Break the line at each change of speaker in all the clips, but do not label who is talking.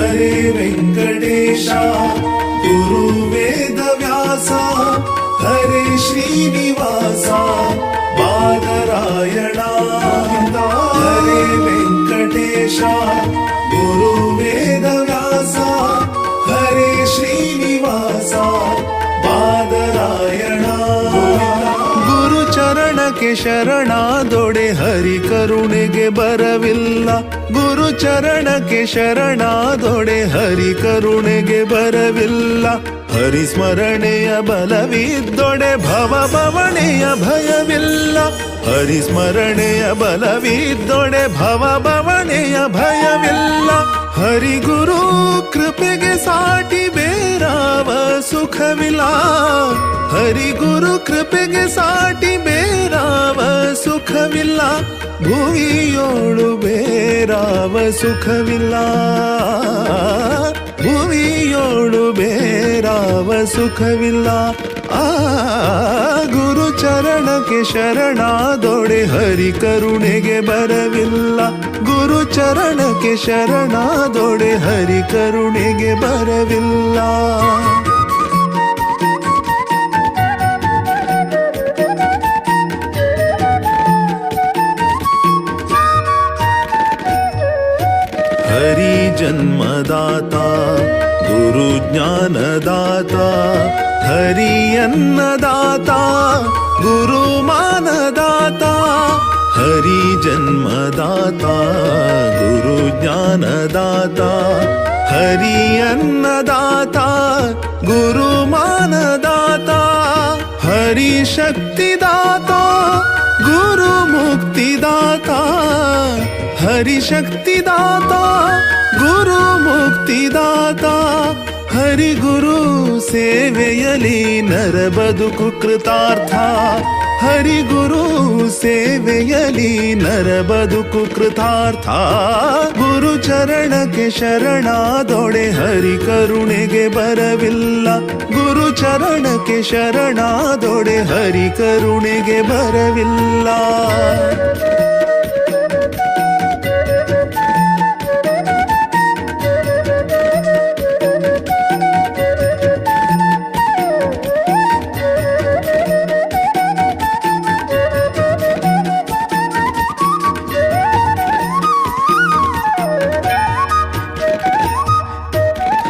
ಹರೇ ವೆಂಕಟೇಶ ಗುರು ವೇದವ್ಯಾಸ ಹರೇ ಶ್ರೀನಿವಾಸ ಬಾದರಾಯಣ ಹರೇ ವೆಂಕಟೇಶ ಗುರು ವೇದವ್ಯಾಸ ಹರೇ ಶ್ರೀನಿವಾಸ ಬಾದರಾಯಣ ಗುರು ಚರಣಕ್ಕೆ ಶರಣಾದೊಡೆ ಹರಿ ಕರುಣೆಗೆ ಬರವಿಲ್ಲ ಗುರು ಚರಣಕ್ಕೆ ಶರಣಾದೊಡೆ ಹರಿ ಕರುಣೆಗೆ ಬರವಿಲ್ಲ ಹರಿ ಸ್ಮರಣೆಯ ಬಲವಿದ್ದೊಡೆ ಭವ ಭವಣೆಯ ಭಯವಿಲ್ಲ ಹರಿ ಸ್ಮರಣೆಯ ಬಲವಿದ್ದೊಡೆ ಭವ ಭವಣೆಯ ಭಯವಿಲ್ಲ ಹರಿ ಗುರು ಕೃಪೆಗೆ ಸಾಟಿ ಬೇರಾವ ಸುಖವಿಲ್ಲ ಹರಿ ಗುರು ಕೃಪೆಗೆ ಸಾಟಿ ಬೇರಾವ ಸುಖವಿಲ್ಲ ಭುವಿಯೋಳು ಬೇರಾವ ಸುಖವಿಲ್ಲ ಭುವಿಯೋಳು ಬೇರಾವ ಸುಖವಿಲ್ಲ ಆ ಗುರು ಚರಣಕ್ಕೆ ಶರಣಾದೊಡೆ ಹರಿ ಕರುಣೆಗೆ ಬರವಿಲ್ಲ ಗುರು ಚರಣಕ್ಕೆ ಶರಣಾದೊಡೆ ಹರಿ ಕರುಣೆಗೆ ಬರವಿಲ್ಲ हरि जन्मदाता गुरु ज्ञानदाता हरि अन्नदाता गुरु मानदाता हरि जन्मदाता गुरु ज्ञानदाता हरि अन्नदाता गुरु मानदाता हरि शक्तिदाता गुरु मुक्तिदाता हरि शक्तिदाता गुरु मुक्तिदाता हरि गुरु ಸೇವೆಯಲಿ ನರ ಬದುಕು ಕೃತಾರ್ಥ ಹರಿ ಗುರು ಸೇವೆಯಲಿ ನರ ಬದುಕು ಕೃತಾರ್ಥ ಗುರು ಚರಣಕ್ಕೆ ಶರಣಾದೊಡೆ ಹರಿ ಕರುಣೆಗೆ ಬರವಿಲ್ಲ ಗುರು ಚರಣಕ್ಕೆ ಶರಣಾದೊಡೆ ಹರಿ ಕರುಣೆಗೆ ಬರವಿಲ್ಲ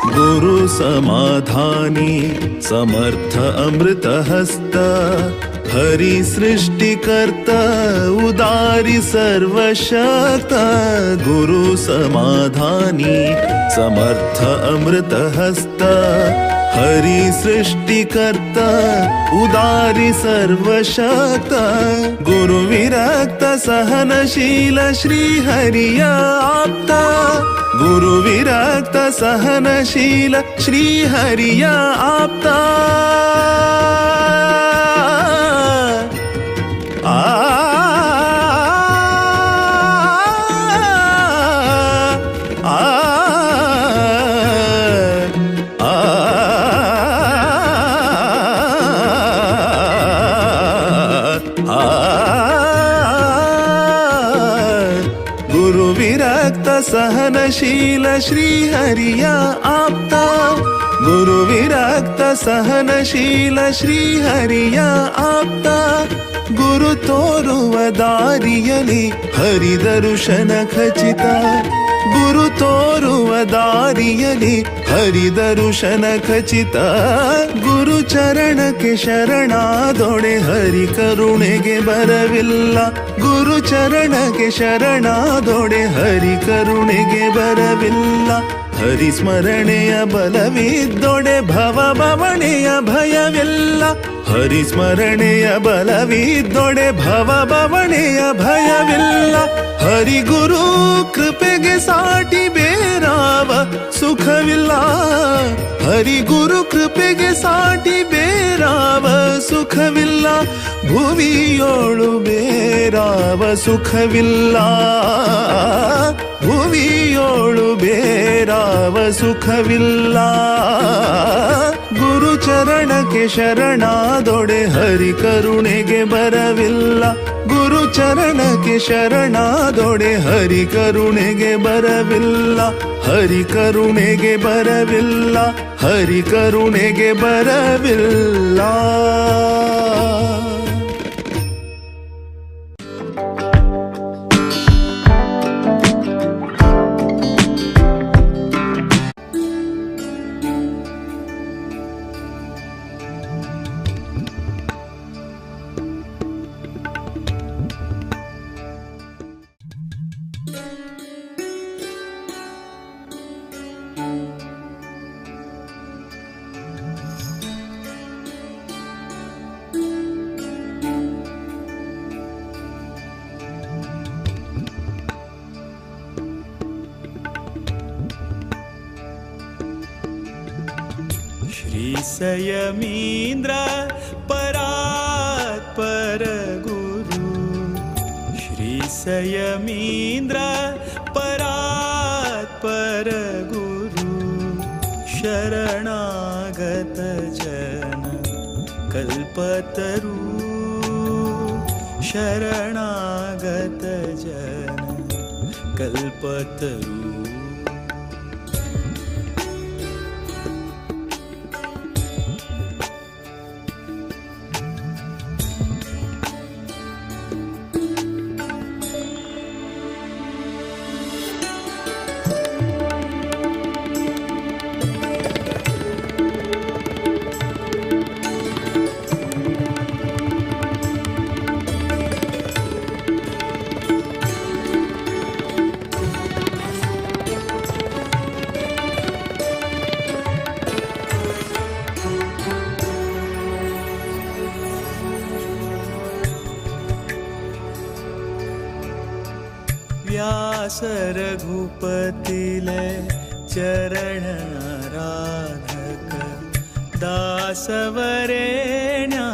गुरु समाधानी समर्थ अमृत हस्त हरि सृष्टिकर्ता उदारी सर्वशक्त गुरु समाधानी समर्थ अमृत हस्त हरि सृष्टिकर्ता उदारी सर्वशक्त गुरु विरक्त सहनशील श्री हरिय आप्ता गुरु विरक्त सहनशील श्री हरिय आप्ता गुरु विरक्त सहनशील श्री हरिय आप्ता गुरु विरक्त सहनशील श्री हरिय आप्ता गुरु तोरुव ದಾರಿಯಲಿ ಹರಿ ದರ್ಶನ ಖಚಿತ ಗುರು ತೋರುವ ದಾರಿಯಲಿ ಹರಿ ದರ್ಶನ ಖಚಿತ ಗುರು ಚರಣಕ್ಕೆ ಶರಣಾದೊಡೆ ಹರಿ ಕರುಣೆಗೆ ಬರವಿಲ್ಲ ಗುರು ಚರಣಕ್ಕೆ ಶರಣಾದೊಡೆ ಹರಿ ಕರುಣೆಗೆ ಬರವಿಲ್ಲ ಹರಿ ಸ್ಮರಣೆಯ ಬಲವಿದ್ದೊಡೆ ಭವ ಭವಣೆಯ ಭಯವಿಲ್ಲ ಹರಿ ಸ್ಮರಣೆಯ ಬಲವಿದ್ದೊಡೆ ಭವ ಭವಣೆಯ ಭಯವಿಲ್ಲ ಹರಿ ಗುರು ಕೃಪೆಗೆ ಸಾಟಿ ಬೇರಾವ ಸುಖವಿಲ್ಲ ಹರಿ ಗುರು ಕೃಪೆಗೆ ಸಾಟಿ ಬೇರಾವ ಸುಖವಿಲ್ಲ ಭುವಿಯೋಳು ಬೇರಾವ ಸುಖವಿಲ್ಲ ಭುವಿಯೋಳು ಬೇರಾವ ಸುಖವಿಲ್ಲ ಗುರು ಚರಣಕ್ಕೆ ಶರಣಾದೊಡೆ ಹರಿ ಕರುಣೆಗೆ ಬರವಿಲ್ಲ ಗುರು ಚರಣಕ್ಕೆ ಶರಣಾದೊಡೆ ಹರಿ ಕರುಣೆಗೆ ಬರವಿಲ್ಲ, ಹರಿ ಕರುಣೆಗೆ ಬರವಿಲ್ಲ, ಹರಿ ಕರುಣೆಗೆ ಬರವಿಲ್ಲ.
श्रीसंयमीन्द्र परात्पर गुरु, श्रीसंयमीन्द्र परात्पर गुरु, शरणागत जन कल्पतरु, शरणागत जन कल्पतरु. व्यास रघुपतिले चरण आराधक, दासवरेण्या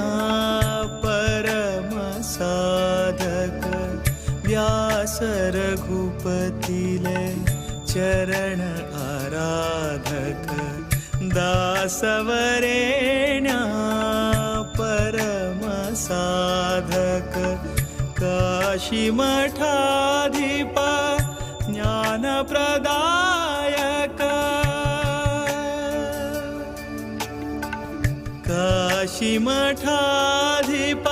परम साधक. व्यास रघुपतिले चरण आराधक, दासवरेण्या परम साधक. काशी मठाधिप ज्ञानप्रदायक, काशी मठाधिप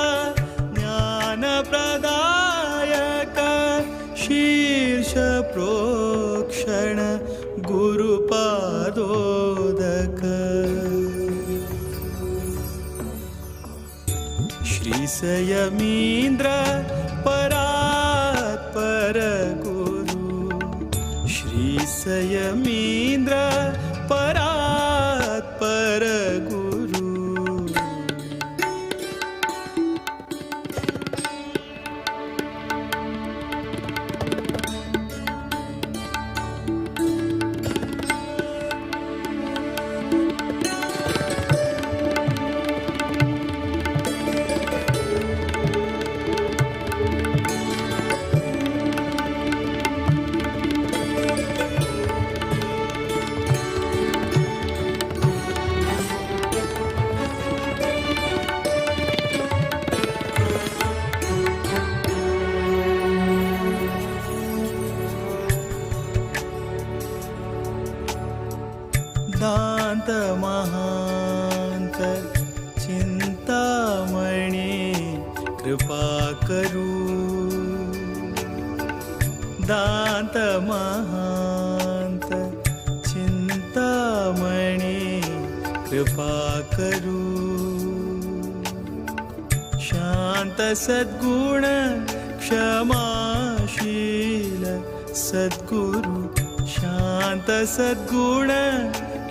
ज्ञानप्रदायक. शीर्ष प्रोक्षण गुरुपादोदक. श्रीसंयमीन्द्र परात्पर गुरु, श्रीसंयमीन्द्र परात्पर गुरु. दांत महांत चिंतामणि कृपा करू, दांत महांत चिंतामणि कृपा करू. शांत सद्गुण क्षमाशील सद्गुरु, शांत सद्गुण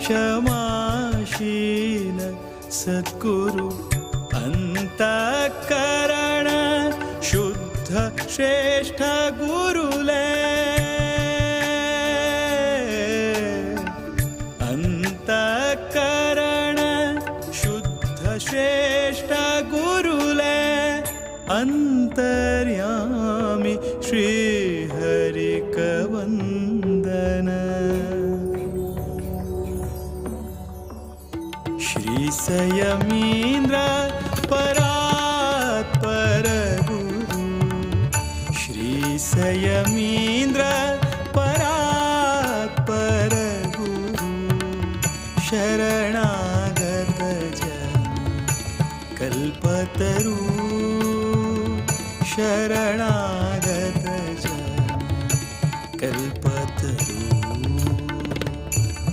क्षमाशील सद्गुरु. अंतःकरण शुद्ध श्रेष्ठ गुरुले, अंतःकरण शुद्ध श्रेष्ठ गुरुले. अंतर्यामी श्री हरिक वंदन. श्रीसंयमीन्द्र परात्पर गुरु, कल्पतरू शरणागत कल्पतरू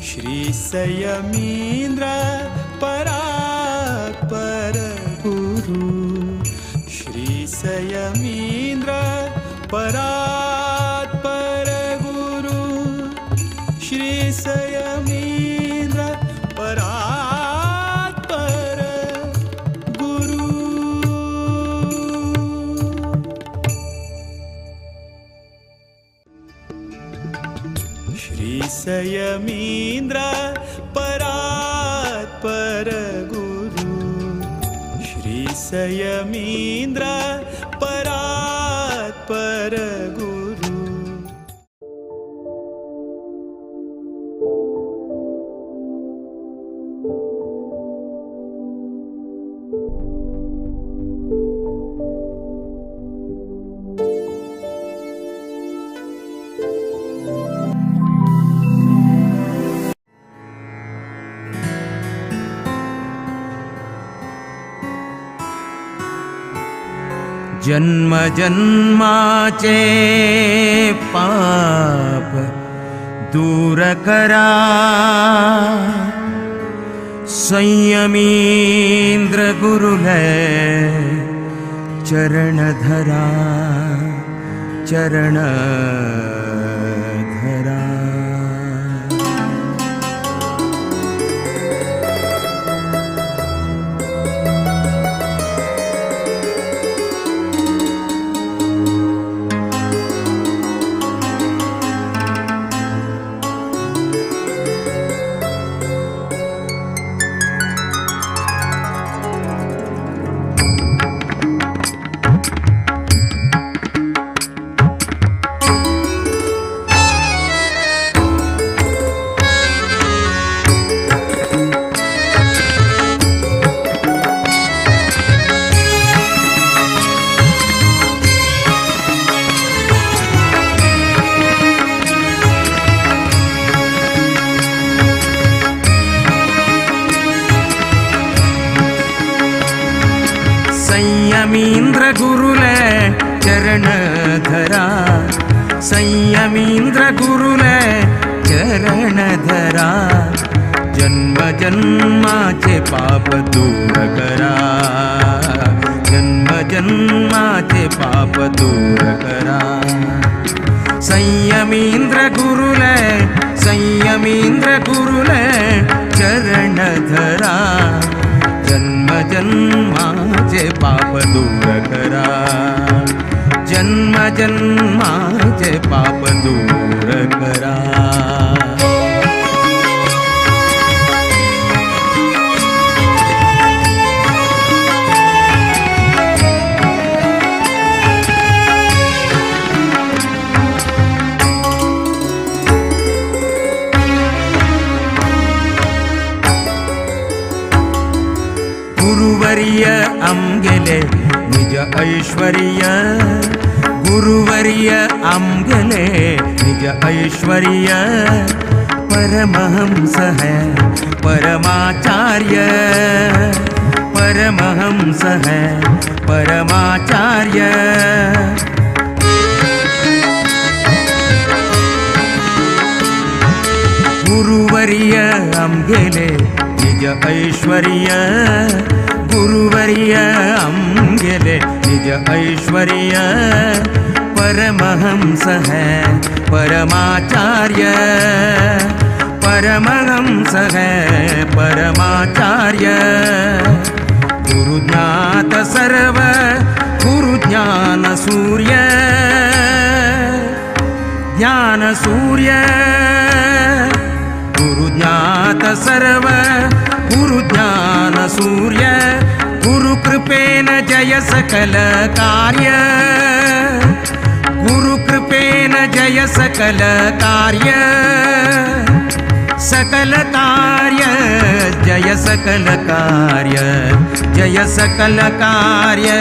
श्री संयमींद्र परात्पर गुरु श्री संयमींद्र परात्पर गुरु श्री संयमींद्र परात्पर गुरु श्री संयमींद्र परात्पर गुरु श्री संयमींद्र परात्पर गुरु
जन्म जन्माचे पाप दूर करा संयमींद्र गुरुले चरण धरा चरण धरा संयमींद्र गुरुले चरण धरा संयमींद्र गुरुले चरण धरा जन्म जन्माचे पाप दूर करा जन्म जन्माचे पाप दूर करा संयमींद्र गुरुले चरण धरा जन्म जन्माचे पाप दूर करा जन्म जन्माचे पाप दूर करा गुरुवर्य आमगेले निज ऐश्वर्य गुरुवर्य आमगेले निज ऐश्वर्य परमहंस है परमाचार्य परमहंस है परमाचार्य गुरुवर्य आमगेले निज ऐश्वर्य गुरुवर्य आमगेले निज ऐश्वर्य परमहंस है परमाचार्य परमहंस है परमाचार्य गुरुज्ञात सर्व गुरुज्ञान सूर्य ज्ञान सूर्य गुरुज्ञात सर्व गुरुज्ञान सूर्य गुरुकृपेन जय सकल कार्य गुरुकृपेन जय सकल कार्य सकल कार्य जय सकल कार्य जय सकल कार्य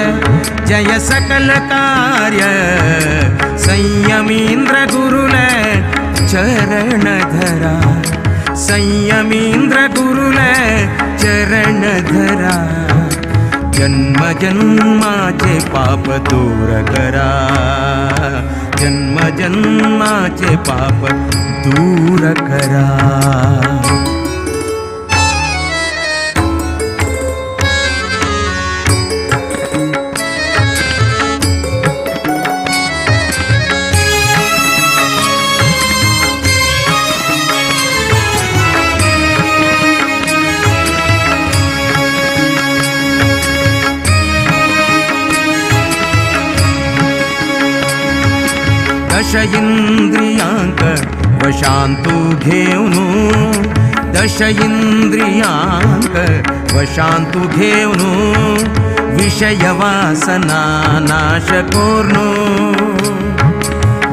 जय सकल कार्य संयमींद्र गुरुले चरण धरा संयमींद्र गुरुले चरण धरा जन्म जन्माचे पाप दूर करा, जन्म जन्माचे पाप दूर करा. दश इंद्रियांक वशांतू घेऊन, दश इंद्रियांक वशांतू घेऊन, विषय वासना नाश कोर्नो,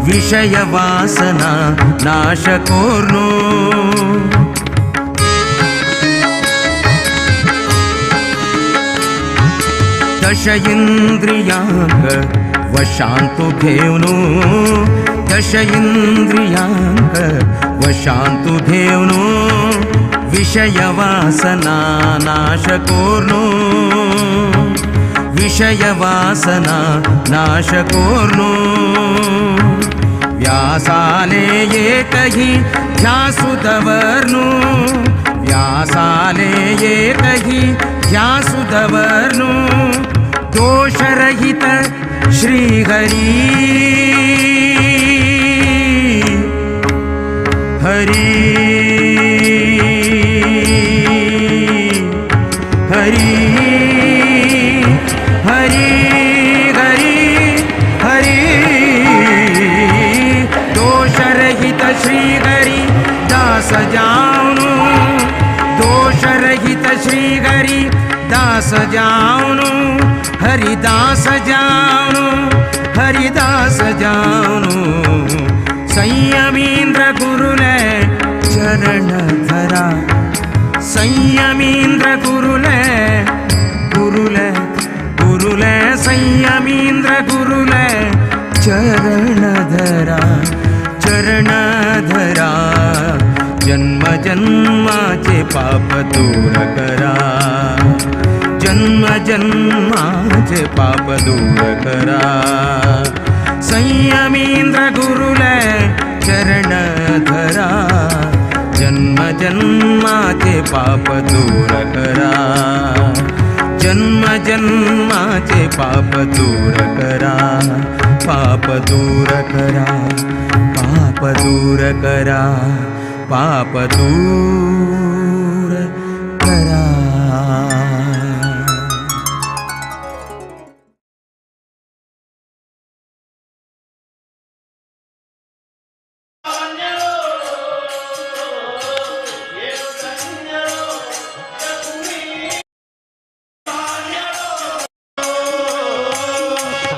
विषय वासना नाश कोर्नो. दश इंद्रियांक वशांतू घेऊन, दश इंद्रियांक वशांतू घेऊन, विषय वासना नाश कोर्नो, विषय वासना नाश कोर्नो. व्यासाले एकही ध्यासुदवर्नु, व्यासाले एकही ध्यासुदवर्नु, दोषरहित श्रीहरी हरी हरी हरी हरी हरी. दोषरहित श्रीहरी दास जाऊनु, दोषरहित श्रीहरी दास जाऊनु, हरिदास जाऊनु, हरिदास जाऊनु. संयमींद्र गुरुले चरण धरा, संयमींद्र गुरुले गुरुले गुरुले, संयमींद्र गुरुले चरण धरा, चरण धरा. जन्म जन्माचे पाप दूर करा, जन्म जन्माचे पाप दूर करा. संयमींद्र गुरुले चरण धरा, जन्म जन्माचे पाप दूर करा, जन्म जन्माचे पाप दूर करा. पाप दूर करा, पाप दूर करा, पाप दूर करा.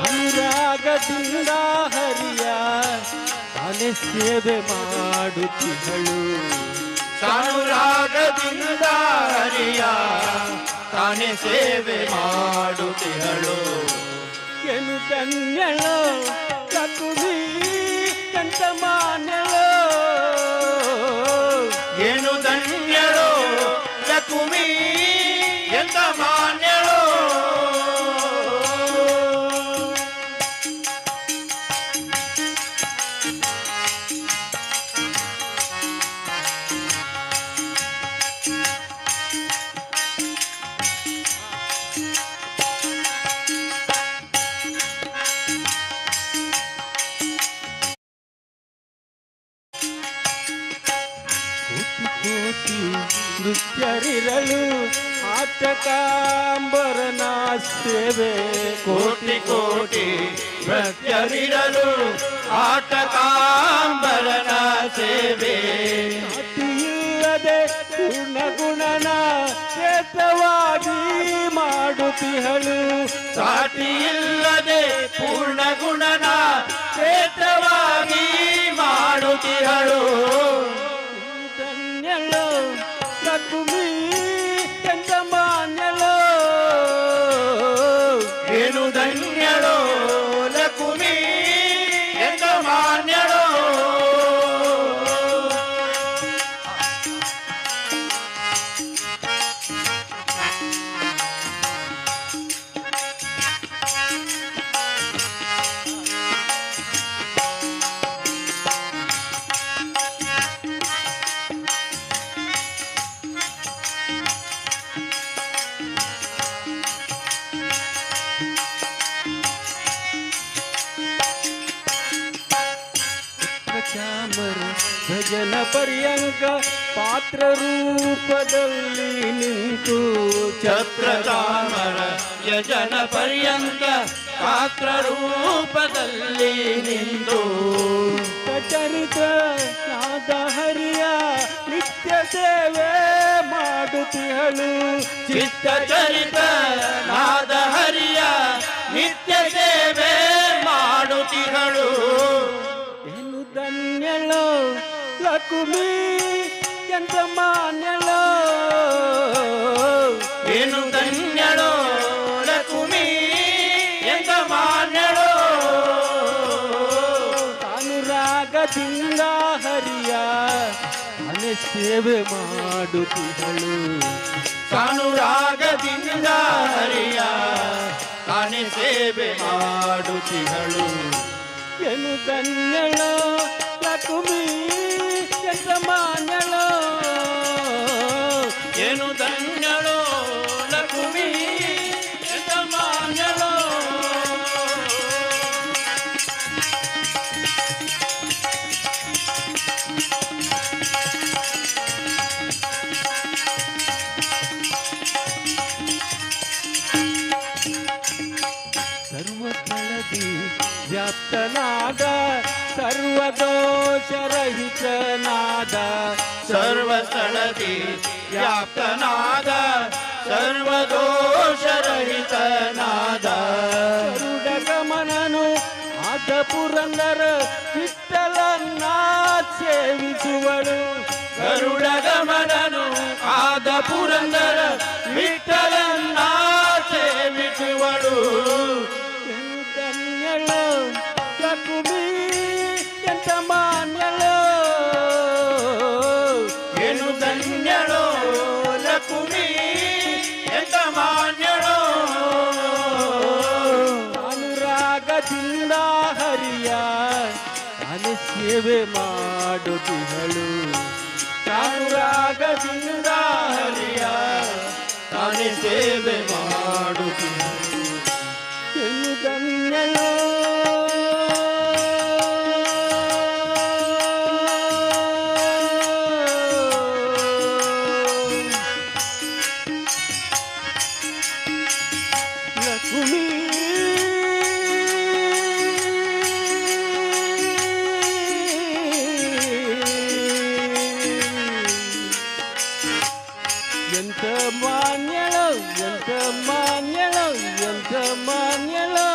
ಅನುರಾಗದಿಂದ ಹರಿಯ ತಾನೆ ಸೇವೆ ಮಾಡುತ್ತಿಹಳು,
ಅನುರಾಗದಿಂದ ಹರಿಯ ತಾನೆ ಸೇವೆ ಮಾಡುತ್ತಿಹಳು.
ಏನು ಧನ್ಯಳೋ ಲಕುಮಿ ಎಂತ ಮಾನ್ಯಳೋ,
ಏನು ಧನ್ಯಳೋ ಲಕುಮಿ ಎಂತ ಮಾನ್ಯಳೋ.
ಕೋಟಿ ನೃತ್ಯರಿರಲು ಆಟಕಾಂಬರನ ಸೇವೆ,
ಕೋಟಿ ಕೋಟಿ ಭಕ್ತರಿರಲು ಆಟಕಾಂಬರನ ಸೇವೆ.
ಅತಿಯಿಲ್ಲದೆ ಪೂರ್ಣಗುಣನ ಚೇತವಾಗಿ ಮಾಡುತ್ತಿಹಳು,
ಸಾಟಿಯಿಲ್ಲದೆ ಪೂರ್ಣ ಗುಣನ ಚೇತವಾಗಿ ಮಾಡುತ್ತಿಹಳು.
ಧನ್ಯಳೋ ಲಕುಮಿ ಎಂತ ಮಾನ್ಯಳೋ,
ಏನು ಧನ್ಯಳೋ ಲಕುಮಿ ಎಂತ ಮಾನ್ಯಳೋ.
ಭಜನ ಪರ್ಯಂಕ ಪಾತ್ರ ರೂಪದಲ್ಲಿ ನಿಂತು
ಛತ್ರಚಾಮರ ಯಜನ ಪರ್ಯಂತ ಪಾತ್ರ ರೂಪದಲ್ಲಿ ನಿಂತು
ಚರಿತ ನಾದ ಹರಿಯ ನಿತ್ಯ ಸೇವೆ ಮಾಡುತ್ತಿಹಳು
ಚಿತ್ತ ಚರಿತ ನಾದ ಹರಿಯ ನಿತ್ಯ ಸೇವೆ ಮಾಡುತ್ತಿಹಳು
ಏನು ಧನ್ಯಳೋ ಲಕುಮಿ ಎಂತ ಮಾನ್ಯಳೋ
ಏನು ಧನ್ಯಳೋ ಲಕುಮಿ ಎಂತ ಮಾನ್ಯಳೋ
ತಾನು ರಾಗದಿಂದ ಹರಿಯ ಮನೆ ಸೇವೆ ಮಾಡುತ್ತಿಹಳು
ಕಾನುರಾಗದಿಂದ ಹರಿಯ ತಾನೆ ಸೇವೆ ಮಾಡುತ್ತಿಹಳು
ಏನು ಧನ್ಯಳೋ ಲಕುಮಿ ಎಂತ ಮಾನ್ಯಳೋ
ಏನು ಧನ್ಯಳೋ ಲಕುಮಿ ಎಂತ ಮಾನ್ಯಳೋ
ಸರ್ವಸ್ಥಳದಿ ವ್ಯಾಪ್ತನಾದ ಸರ್ವದೋಷರಹಿತನಾದ
ಸರ್ವಸ್ಥಳದಿ ವ್ಯಾಪ್ತನಾದ ಸರ್ವದೋಷರಹಿತನಾದ
ಗರುಡಗಮನನು ಆದ ಪುರಂದರ ವಿಠಲನ್ನ ಸೇವಿಸುವಳು
ಗರುಡಗಮನನು ಆದ ಪುರಂದರ ವಿಠಲನ್ನ ಸೇವಿಸುವಳು
ಏನು ಧನ್ಯಳೋ ಲಕುಮಿ ಎಂತ ಮಾನ್ಯಳೋ
ಏನು ಧನ್ಯಳೋ ಲಕುಮಿ ಎಂತ ಮಾನ್ಯಳೋ
ಅನುರಾಗದಿಂದ ಹರಿಯ ತಾನೆ ಸೇವೆ ಮಾಡುತ್ತಿಹಳು
ಅನುರಾಗದಿಂದ ಹರಿಯ ತಾನೆ ಸೇವೆ ಮಾಡುತ್ತಿಹಳು
ಏನು ಧನ್ಯಳೋ ಲಕುಮಿ ಎಂತ ಮಾನ್ಯಳೋ ಎಂತ ಮಾನ್ಯಳೋ ಎಂತ ಮಾನ್ಯಳೋ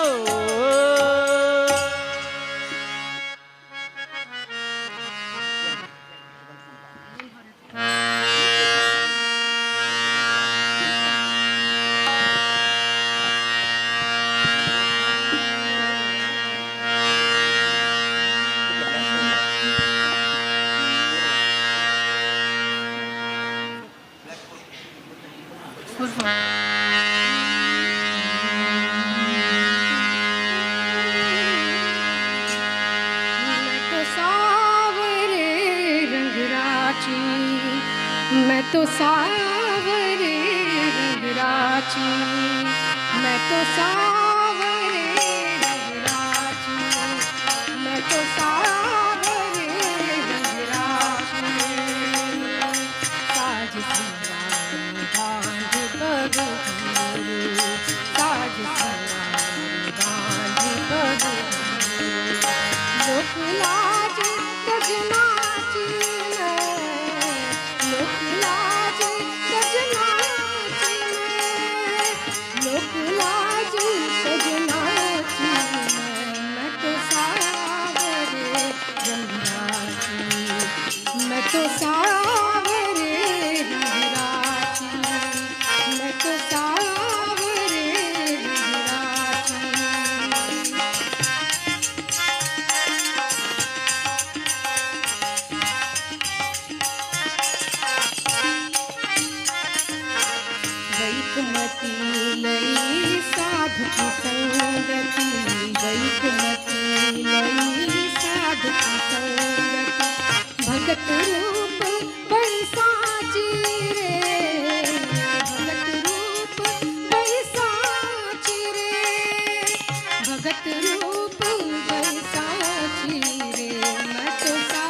मैं तो सावरे रंग राची मैं तो सावरे रंग राची मैं तो सावरे रंग राची साज सिंगार बांध बगरू साज सिंगार बांध बगरू लोक लाज तजनाची लोक लाज तजनाची लोक लाज तजनाची मैं तो सावरे रंगराची मैं तो सावरे रंगराची मैं तो सावरे रंगराची वैकुमती लई साधु की संगति वैकुमती लई साधु की संगति भगत रूप बैसाची रे भगत रूप बैसाची रे भगत रूप बैसाची रे मैं तो सा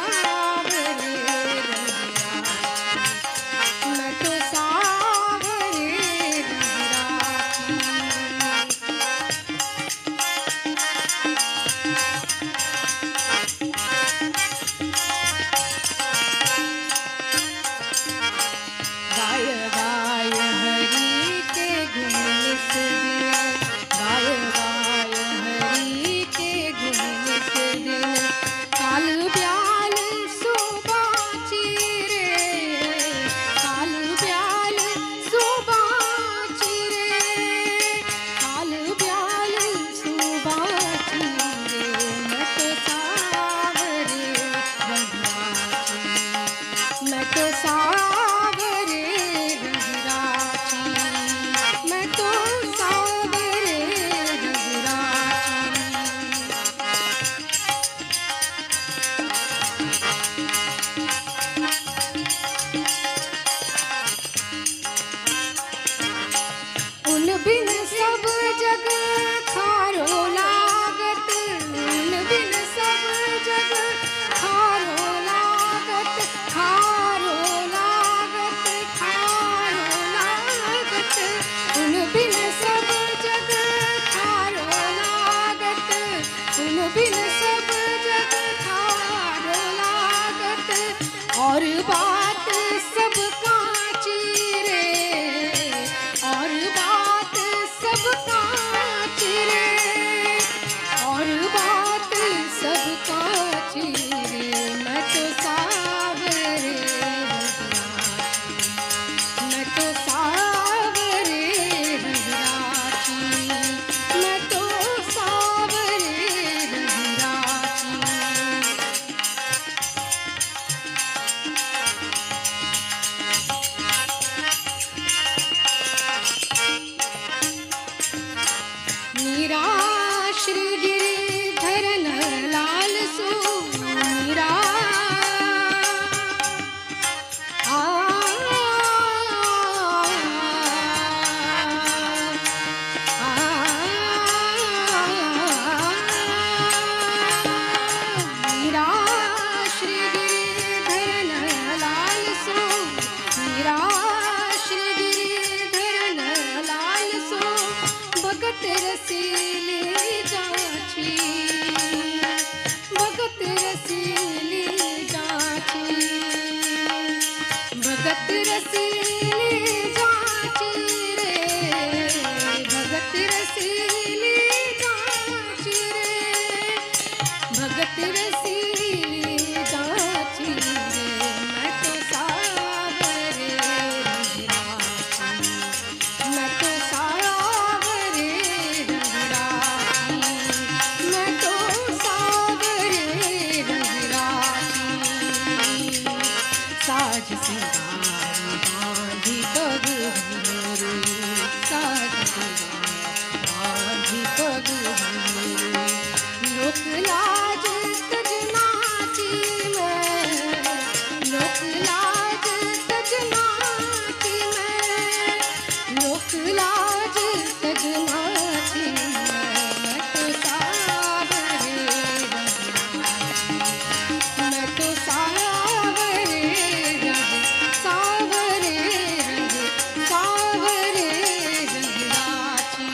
और बात सब कांची रे, और बात सब कांची रे, और बात सब कांची रे। मैं तो सावरे मैं तो सावरे रंगराची, मैं तो सावरे रंगराची। मीरा श्री गिरिधरन लाल सो, मीरा आ मीरा श्री गिरिधरन लाल सो, मीरा श्री गिरिधरन लाल सो। भगत रसीली जाची, भगत रसीली जाची, भगत रसीली जाची रे, भगत रसीली जाची रे, भगत रसीली जाची रे। मैं तो सावरे रंगराची, मैं तो सावरे रंगराची, मैं तो सावरे रंगराची। साज सिंगार बांधी पग मेरे, साज सिंगार बांधी पग मेरे। लोक लाज तज नाची मैं, लोक लाज तज नाची मैं, लोक लाज तज नाची मैं। मैं तो सावरे रंगराची, मैं तो सावरे रंग, सावरे रंग, सावरे रंगराची।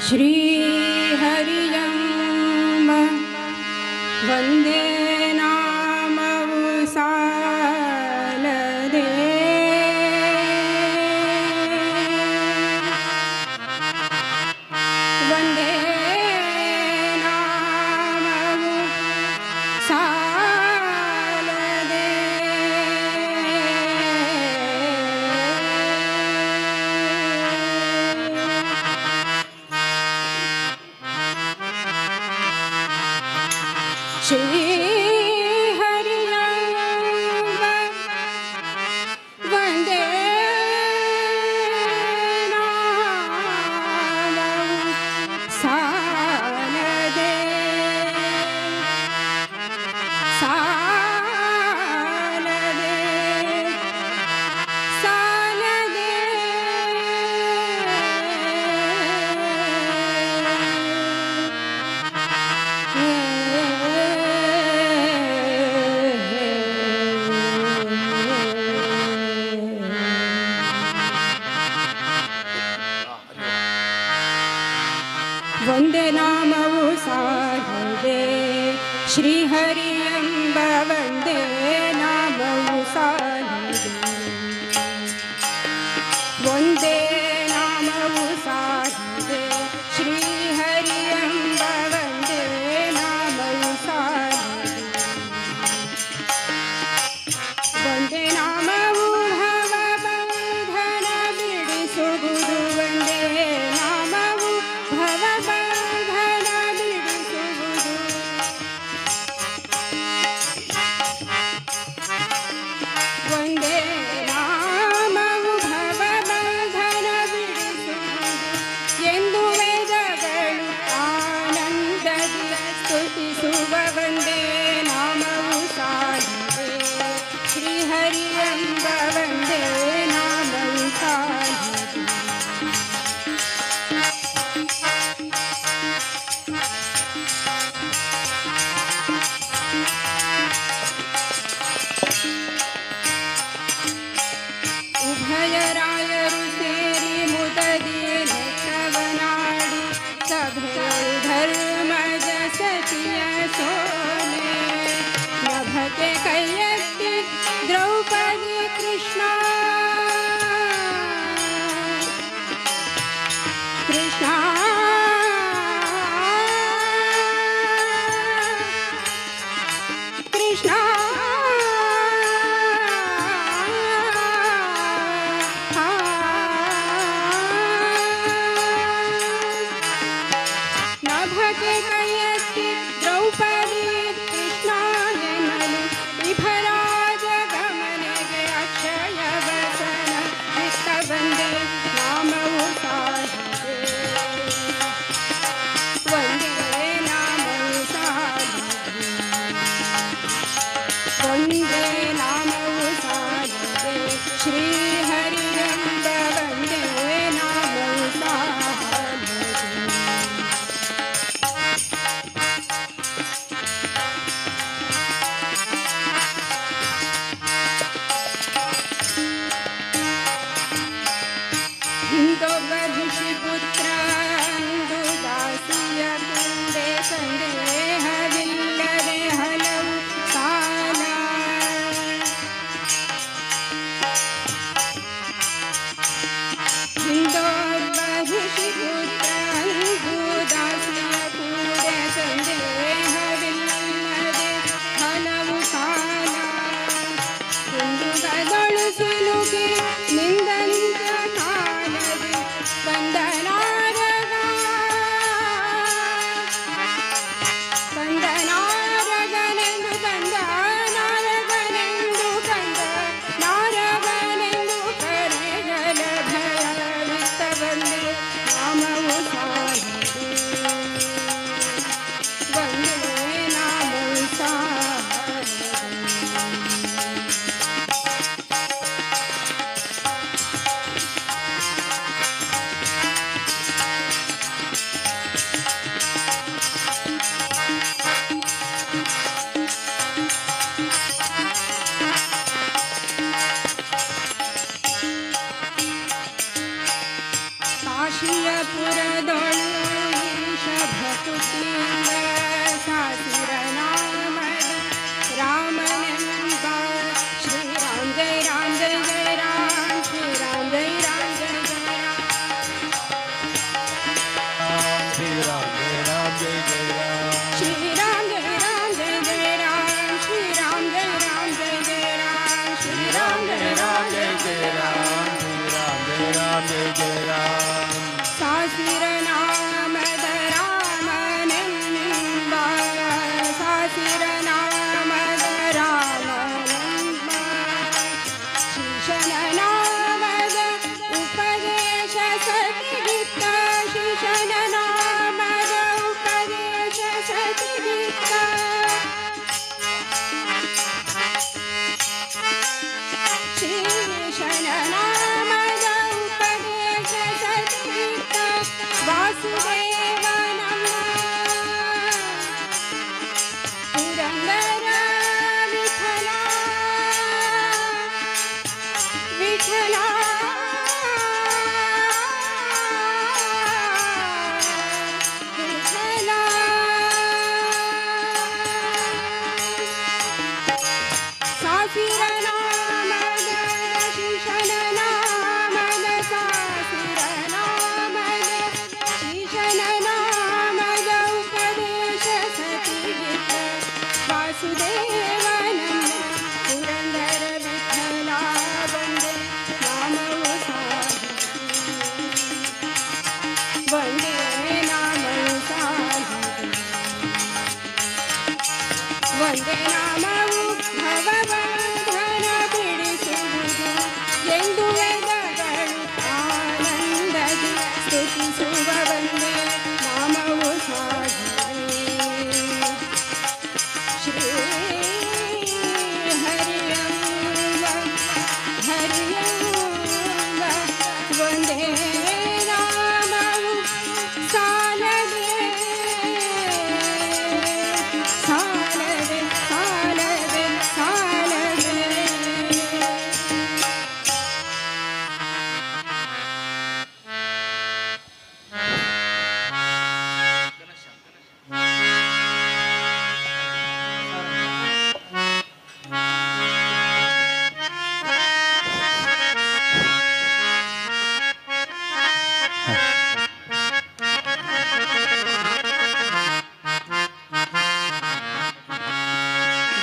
श्री हरियं वन्दे नाम सालदे, वन्दे नाम सालदे। श्री हरियं वन्दे नाम सालदे, सालदे, सालदे। वन्दे नामವು ಸಾಲದೆ, ಶ್ರೀ ಹರಿ ಎಂಬ ವಂದೇ ನಾಮವು ಸಾಲದೆ, ವಂದೇ ನಾಮವು ಸಾಲದೆ, ಶ್ರೀ ಹರಿ ಎಂಬ ವಂದೇ ನಾಮವು ಸಾಲದೆ, ವಂದೇ ನಾಮವು ಭವಬಂಧನ ಬಿಡಿಸುವುದು, ವಂದೇ ನಾಮವು ಭವಬಂಧನ ಬಿಡಿಸುವುದು, ಒಂದೇ ನಾಮವು ಸಾಲದೆ ಶ್ರೀಹರಿಯೆಂಬ ಒಂದೇ ನಾಮವು ಸಾಲದೆ ಇಂದೊಬ್ಬ ಋಷಿಪುತ್ರ ಅಂದು ದಾಸಿಯ ಕೂಡೆ ಸಂದೇಹವಿಲ್ಲದೆ ಹಲವು ಕಾಲ ಇಂದೊಬ್ಬ ಋಷಿಪುತ್ರ ಅಂದು ದಾಸಿಯ ಕೂಡೆ ಸಂದೇಹವಿಲ್ಲದೆ ಹಲವು ಕಾಲ ಕುಂದುಗದಳು ಸಿಲುಕಿ ನಿಂದಂತ್ಯ ಕಾಲದೆ ಕಂದನಾರಗನೆಂದು ಕರೆಗಲ ಭಯವಿತ್ತ ಬಂದೆ ನಾಮವು ಸಾಲದೆ ಒಂದೇ ನಾಮವು ಸಾಲದೆ ಕಾಶಿಯ ಪುರದೊಳು ಈಶ ಭಕುತಿಯಿಂದ ಸಾಸಿರ ನಾಮದ ರಾಮನೆಂಬ ಶ್ರೀರಾಮ್ ಜಯ ರಾಮ್ ಜಯ ಜಯ ರಾಮ್ ಶ್ರೀರಾಮ್ ಜಯ ರಾಮ್ ಜಯ ಜಯ ರಾಮ್ ಶ್ರೀರಾಮ್ ಜಯ ರಾಮ್ ಜಯ ಜಯ ರಾಮ್ ಶ್ರೀರಾಮ್ ಜಯ ರಾಮ್ ಜಯ ಜಯ ರಾಮ್ ಶ್ರೀರಾಮ್ ಜಯ ರಾಮ್ ಜಯ ಜಯ ರಾಮ್ ಸಾಸಿರ ನಾಮದ ರಾಮನೆಂಬ ಸಾಸಿರ ನಾಮದ ರಾಮನೆಂಬ ಶಿಶನ ನಾಮದ ಉಪದೇಶ ಸತಿಗಿತ್ತ ಶಿಶನ ನಾಮದ ಉಪದೇಶ ಸತಿಗಿತ್ತ ಶಿಶನ ನಾಮದ ಉಪದೇಶ ಸತಿಗಿತ್ತ ವಾಸುದೇವ ನಮ್ಮ ಪುರಂದರ ವಿಠಲ ವಿಠಲ ವಿಠಲ ಸಾಸಿರ ನಾಮದ ಶಿಶನ ನಾಮದ ಸಾಸಿರ ನಾಮದ ಶಿಶನ ನಾಮದ ಉಪದೇಶ ಸತಿಗಿತ್ತ ವಾಸುದೇವ ನಮ್ಮ ಪುರಂದರ ವಿಠಲ ಬಂದೆ ನಾಮವು ಸಾಲದೆ ಬಂದೆ ನಾಮವು ಸಾಲದೆ ಒಂದೇ ನಾಮವು ಭವಬಂಧನ ಬಿಡಿಸುವುದು ಎಂದು ವೇದಗಳು ಆನಂದದಿ ಸ್ತುತಿಸುವ ಒಂದೇ ನಾಮವು ಸಾಧನೆ ಶ್ರೀ ಹರಿಯಂಬ ಹರಿಯಂಬ ಒಂದೇ ನಾಮವು ಸಾಲದೆ ಸಾಲದೆ ಸಾಲದೆ ಸಾಲದೆ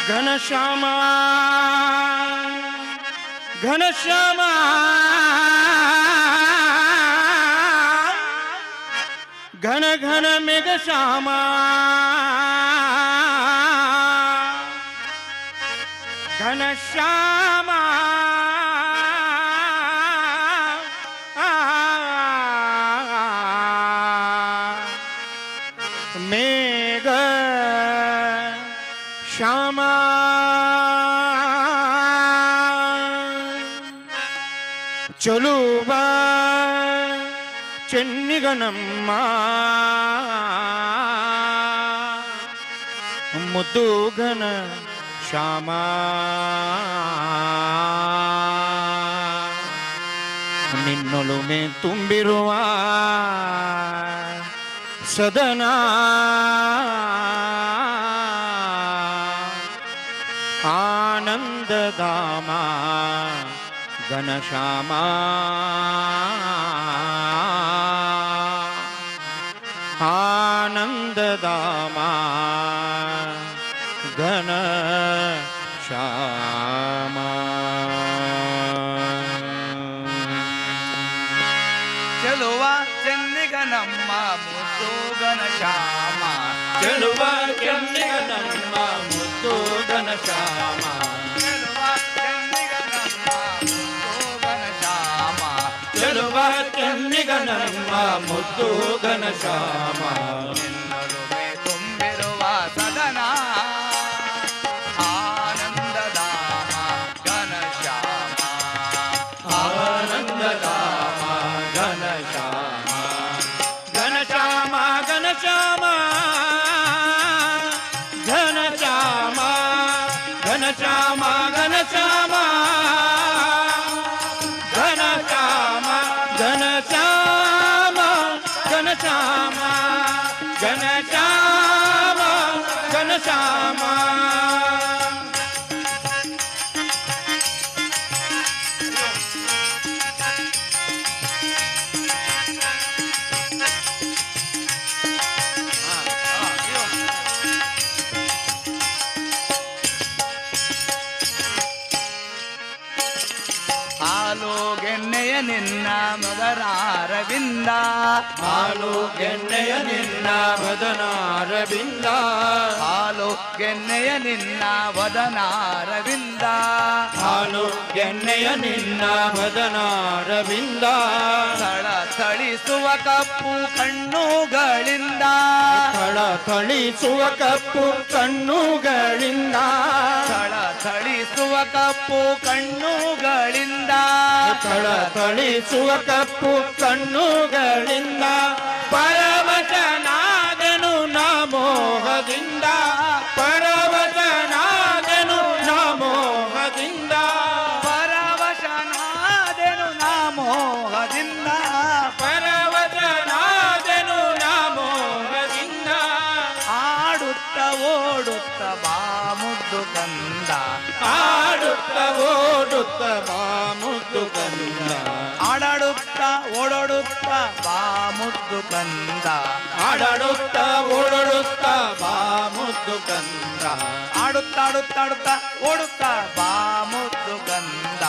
ಘನಶ್ಯಾಮ ಘನಶ್ಯಾಮ ಘನ ಘನ ಮೇಘ ಶ್ಯಾಮ ಘನಶ್ಯಾಮ ಮೇಘ ಶ್ಯಾಮ ಚಲುವ ಚೆನ್ನಿಗನಮ್ಮ ಮುದ್ದುಗನ ಶ್ಯಾಮ ನಿನ್ನೊಲುಮೆ ತುಂಬಿರುವ ಸದನ ಆನಂದಧಾಮ ಘನಶ್ಯಾಮ ಆನಂದಧಾಮ ಘನ ಶ್ಯಾಮ
ಚೆಲುವ ಚೆನ್ನಿಗನಮ್ಮ ಮುದ್ದು ಘನಶ್ಯಾಮ
ಚೆಲುವ ಕೆನ್ನಿಗನಮ್ಮ ಮುದ್ದು ಘನಶ್ಯಾಮ
ಚೆಲುವ ಚೆನ್ನಿಗನಮ್ಮ ಮುದ್ದು ಘನಶ್ಯಾಮ
ಚೆಲುವ ಕೆನ್ನಿಗನಮ್ಮ ಮುದ್ದು ಘನಶ್ಯಾಮ
ನಿನ್ನೊಲುಮೆ ತುಂಬಿರುವ ಸದನ ಆನಂದಧಾಮ ಘನಶ್ಯಾಮ
ಆನಂದಧಾಮ ಘನಶ್ಯಾಮ ಘನಶ್ಯಾಮ ಘನಶ್ಯಾಮ ಘನಶ್ಯಾಮ ಘನಶ್ಯಾಮ ಘನಶ್ಯಾಮ ಘನಶ್ಯಾಮ ಘನಶ್ಯಾಮ ಘನಶ್ಯಾಮ ಘನಶ್ಯಾಮ ಘನಶ್ಯಾಮ
ಹಾಲು ಗೆನ್ನೆಯ ನಿನ್ನ ಮದರಾರವಿಂದ
ಹಾಲು ಗೆಣ್ಣೆಯ ನಿನ್ನ ವದನಾರವಿಂದ
ಹಾಲು ಗೆನ್ನೆಯ ನಿನ್ನ ವದನಾರವಿಂದ
ಹಾಲು ಗೆಣ್ಣೆಯ ನಿನ್ನ ವದನಾರವಿಂದ
ತಳ ಥಳಿಸುವ ಕಪ್ಪು ಕಣ್ಣುಗಳಿಂದ
ಥಳ ಥಳಿಸುವ ಕಪ್ಪು ಕಣ್ಣುಗಳಿಂದ
ತಳ ಥಳಿಸುವ ಕಪ್ಪು ಕಣ್ಣುಗಳಿಂದ
ಥಳ ಥಳಿಸುವ ಕಪ್ಪು ಕಣ್ಣುಗಳಿಂದ ಪರವಶನಾದನು ನಮೋಹದಿಂದ ಪರವಶನಾದನು ನಮೋಹದಿಂದ
ಪರವಶನಾದೆನು ನಾಮೋಹದಿಂದ
ಪರವಶನಾದನು ನಮೋಹದಿಂದ
ಆಡುತ್ತ ಓಡುತ್ತ ಬಾ ಮುದ್ದು ಕಂದ
ಆಡುತ್ತ ಓಡುತ್ತ ಬಾ ಮುದ್ದು ಕಂದ
ಆಡಾಡುತ್ತ ಓಡಾಡುತ್ತ ಬಾ ಮುದ್ದು ಕಂದ
ಆಡಾಡುತ್ತ ಓಡಾಡುತ್ತ ಬಾ ಮುದ್ದು ಕಂದ
ಆಡುತ್ತಾಡುತ್ತಾಡುತ್ತ ಓಡುತ್ತ ಬಾ ಮುದ್ದು ಕಂದ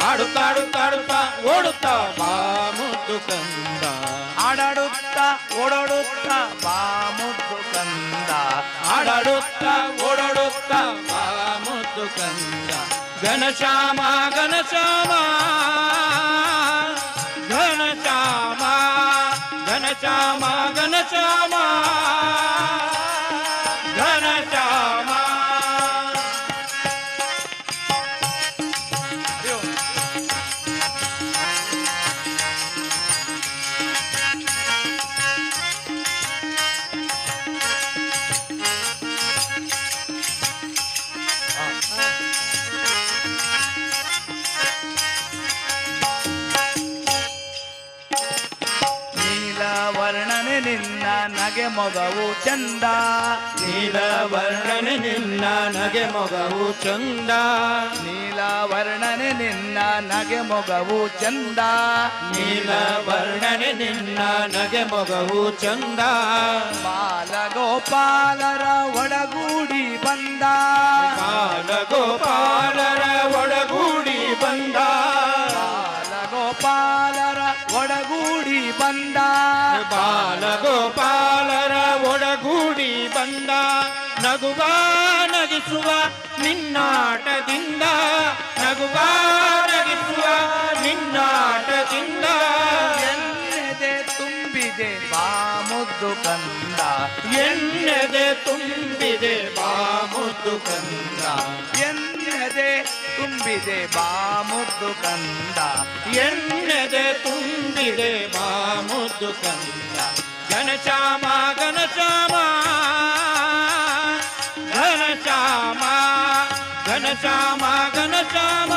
ಆಡುತ್ತಾಡುತ್ತಾಡುತ್ತ ಓಡುತ್ತ ಬಾ ಮುದ್ದು ಕಂದ
ಆಡಾಡುತ್ತ ಓಡಾಡುತ್ತ ಬಾ ಮುದ್ದು ಕಂದ
ಆಡಾಡುತ್ತ ಓಡಾಡುತ್ತ ಬಾ ಮುದ್ದು ಕಂದ ಘನಶ್ಯಾಮ ಘನಶ್ಯಾಮ ಘನಶ್ಯಾಮ ಘನಶ್ಯಾಮ ಘನಶ್ಯಾಮ ಘನಶ್ಯಾಮ
ನೀಲವರ್ಣನೆ ನಿನ್ನ ನಗೆ ಮೊಗವು ಚಂದ
ನೀಲವರ್ಣನೆ ನಿನ್ನ ನಗೆ ಮೊಗವು ಚಂದ
ನೀಲವರ್ಣನೆ ನಿನ್ನ ನಗೆ ಮೊಗವು ಚಂದ
ನೀಲವರ್ಣನೆ ನಿನ್ನ ನಗೆ ಮೊಗವು ಚಂದ
ಬಾಲಗೋಪಾಲರ ಒಡಗೂಡಿ ಬಂದ
ಬಾಲಗೋಪಾಲರ ಒಡಗೂಡಿ ಬಂದ
ಬಾಲಗೋಪಾಲರ ಒಡಗೂಡಿ ಬಂದ
ಬಾಲಗೋಪಾಲರ ಒಡಗೂಡಿ ಬಂದ ನಗುವ ನಗಿಸುವ ನಿನ್ನಾಟದಿಂದ ನಗುವ ನಗಿಸುವ ನಿನ್ನಾಟದಿಂದ
ಎನ್ನದೆ ತುಂಬಿದೆ ಬಾ ಮುದ್ದು ಕಂದ
ಎನ್ನದೆ ತುಂಬಿದೆ ಬಾ ಮುದ್ದು ಕಂದ
ಎನ್ನದೆ ತುಂಬಿದೆ ಬಾ ಮುದ್ದು ಕಂದ
ಎನ್ನೆದೆ ತುಂಬಿದೆ ಬಾ ಮುದ್ದು ಕಂದ ಘನಶ್ಯಾಮ ಘನಶ್ಯಾಮ ಘನಶ್ಯಾಮ ಘನಶ್ಯಾಮ ಘನಶ್ಯಾಮ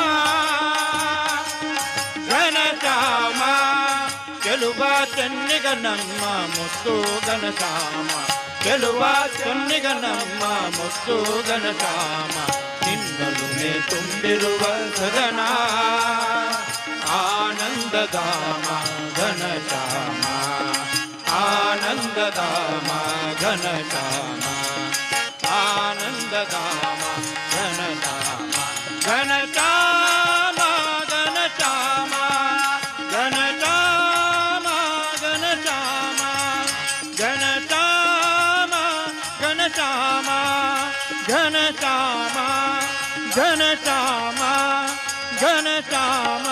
ಘನಶ್ಯಾಮ ಚೆಲುವ ಚೆನ್ನಿಗ ನಮ್ಮ ಮುತ್ತು ಘನಶ್ಯಾಮ ಚೆಲುವ ಚೆನ್ನಿಗ ನಮ್ಮ ಮುತ್ತು ಘನಶ್ಯಾಮ ನಿನ್ನಲುಮೆ ತುಂಬಿರುವ ಸದನ ಆನಂದಧಾಮ ಘನಶ್ಯಾಮ ಆನಂದಧಾಮ ಘನಶ್ಯಾಮ ಆನಂದಧಾಮ ಘನಶ್ಯಾಮ ಘನಶ್ಯಾಮ ಘನಶ್ಯಾಮ ಘನಶ್ಯಾಮ ಘನಶ್ಯಾಮ ಘನಶ್ಯಾಮ ಘನಶ್ಯಾಮ ಘನಶ್ಯಾಮ ಘನಶ್ಯಾಮ ಘನಶ್ಯಾಮ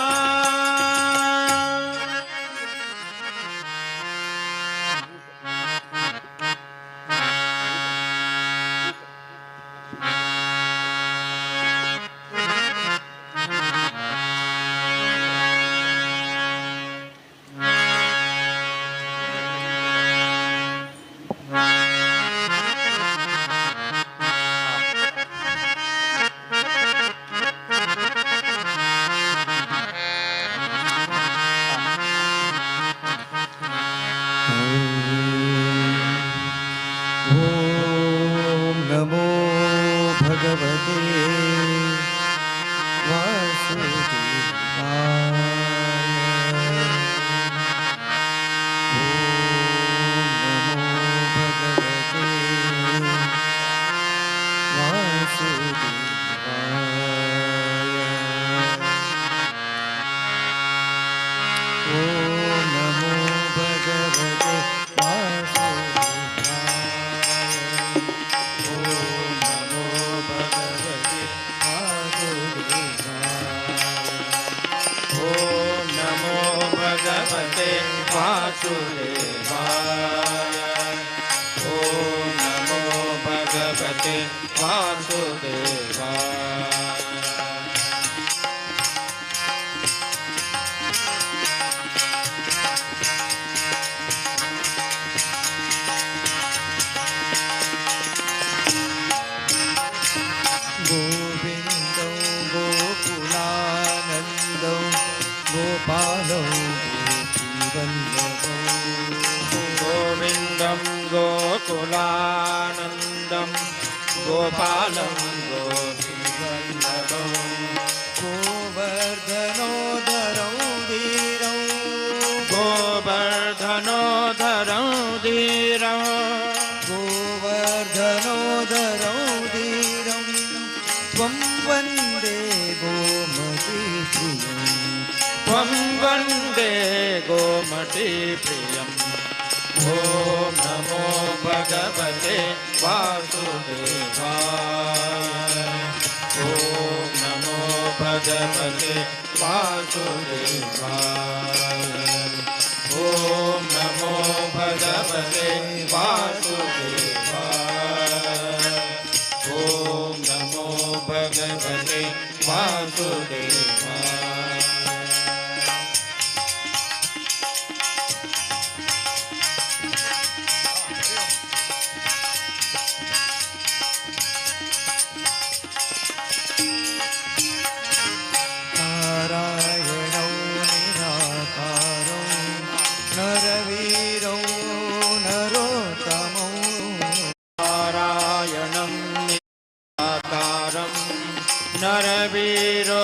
ॐ नमो भगवते वासुदेवाय ॐ नमो भगवते वासुदेवाय ॐ नमो भगवते
वासुदेवाय ॐ नमो भगवते वासुदेवाय
गोविन्दो गोकुलानन्दो गोपालो गोपीवल्लभो
गोविन्दं गोकुलानन्दं गोपालं गोपीवल्लभं
गोवर्धनोदरौ धीरौ
गोवर्धनोधरं धीरं
गोवर्धनोदरौ धीरौ त्वं वन्दे गोमतीप्रियम्
त्वं वन्दे गोमतीप्रियम् ॐ नमो भगवते वासुदेवाय ॐ नमो भगवते वासुदेवाय ॐ नमो भगवते वासुदेवाय ॐ नमो भगवते वासुदेवाय
नारायणौ निराकारौ नरवीरौ नरोत्तमौ
नारायणं निराकारं नरवीरो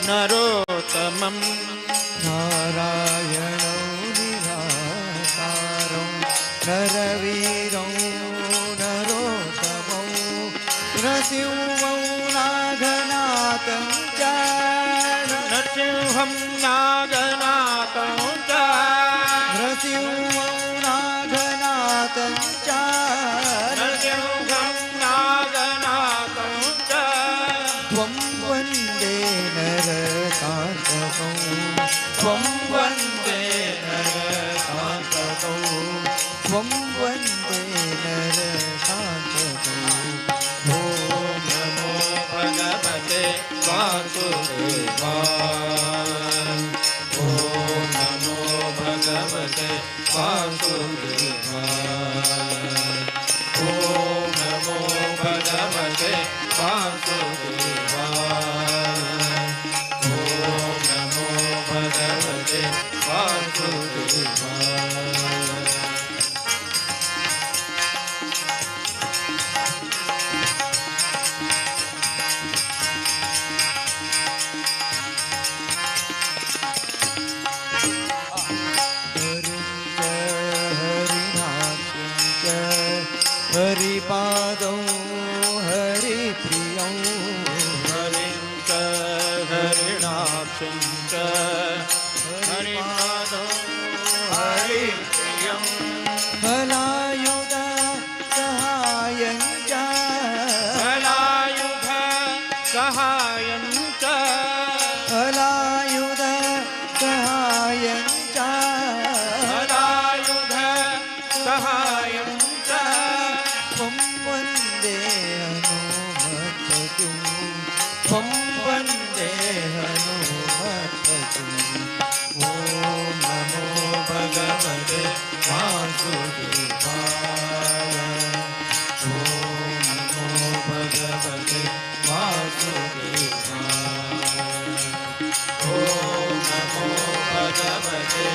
नरोत्तमं
नारायणौ निराकारौ नरवीरौ नरोत्तमौ नृसिंहौ नागनाथं च
नरसिंहं नागनाथं च
नृसिंहौ नागनाथं च
नरसिंहं नागनाथं च
त्वं वन्दे नरकान्तकौ
त्वं वन्दे नरकान्तकौ
त्वं वन्दे नरकान्तकौ
ॐ नमो भगवते वासुदेवाय ओम नमो भगवते वासुदेवाय ओम नमो भगवते वासुदेवाय ओम नमो भगवते वासुदेवाय
हरिपादौ हरिप्रियौ
हरिं च हरिणाक्षं च हरिपादौ हरिप्रियं
फलायुध सहायं च
फलायुध सहायं च
फलायुध सहायं च
फलायुध सहायं च
त्वं वन्दे हनुमत्तुं त्वं वन्दे हनुमत्तुं
ॐ नमो भगवते वासुदेवाय ॐ नमो भगवते वासुदेवाय ॐ नमो भगवते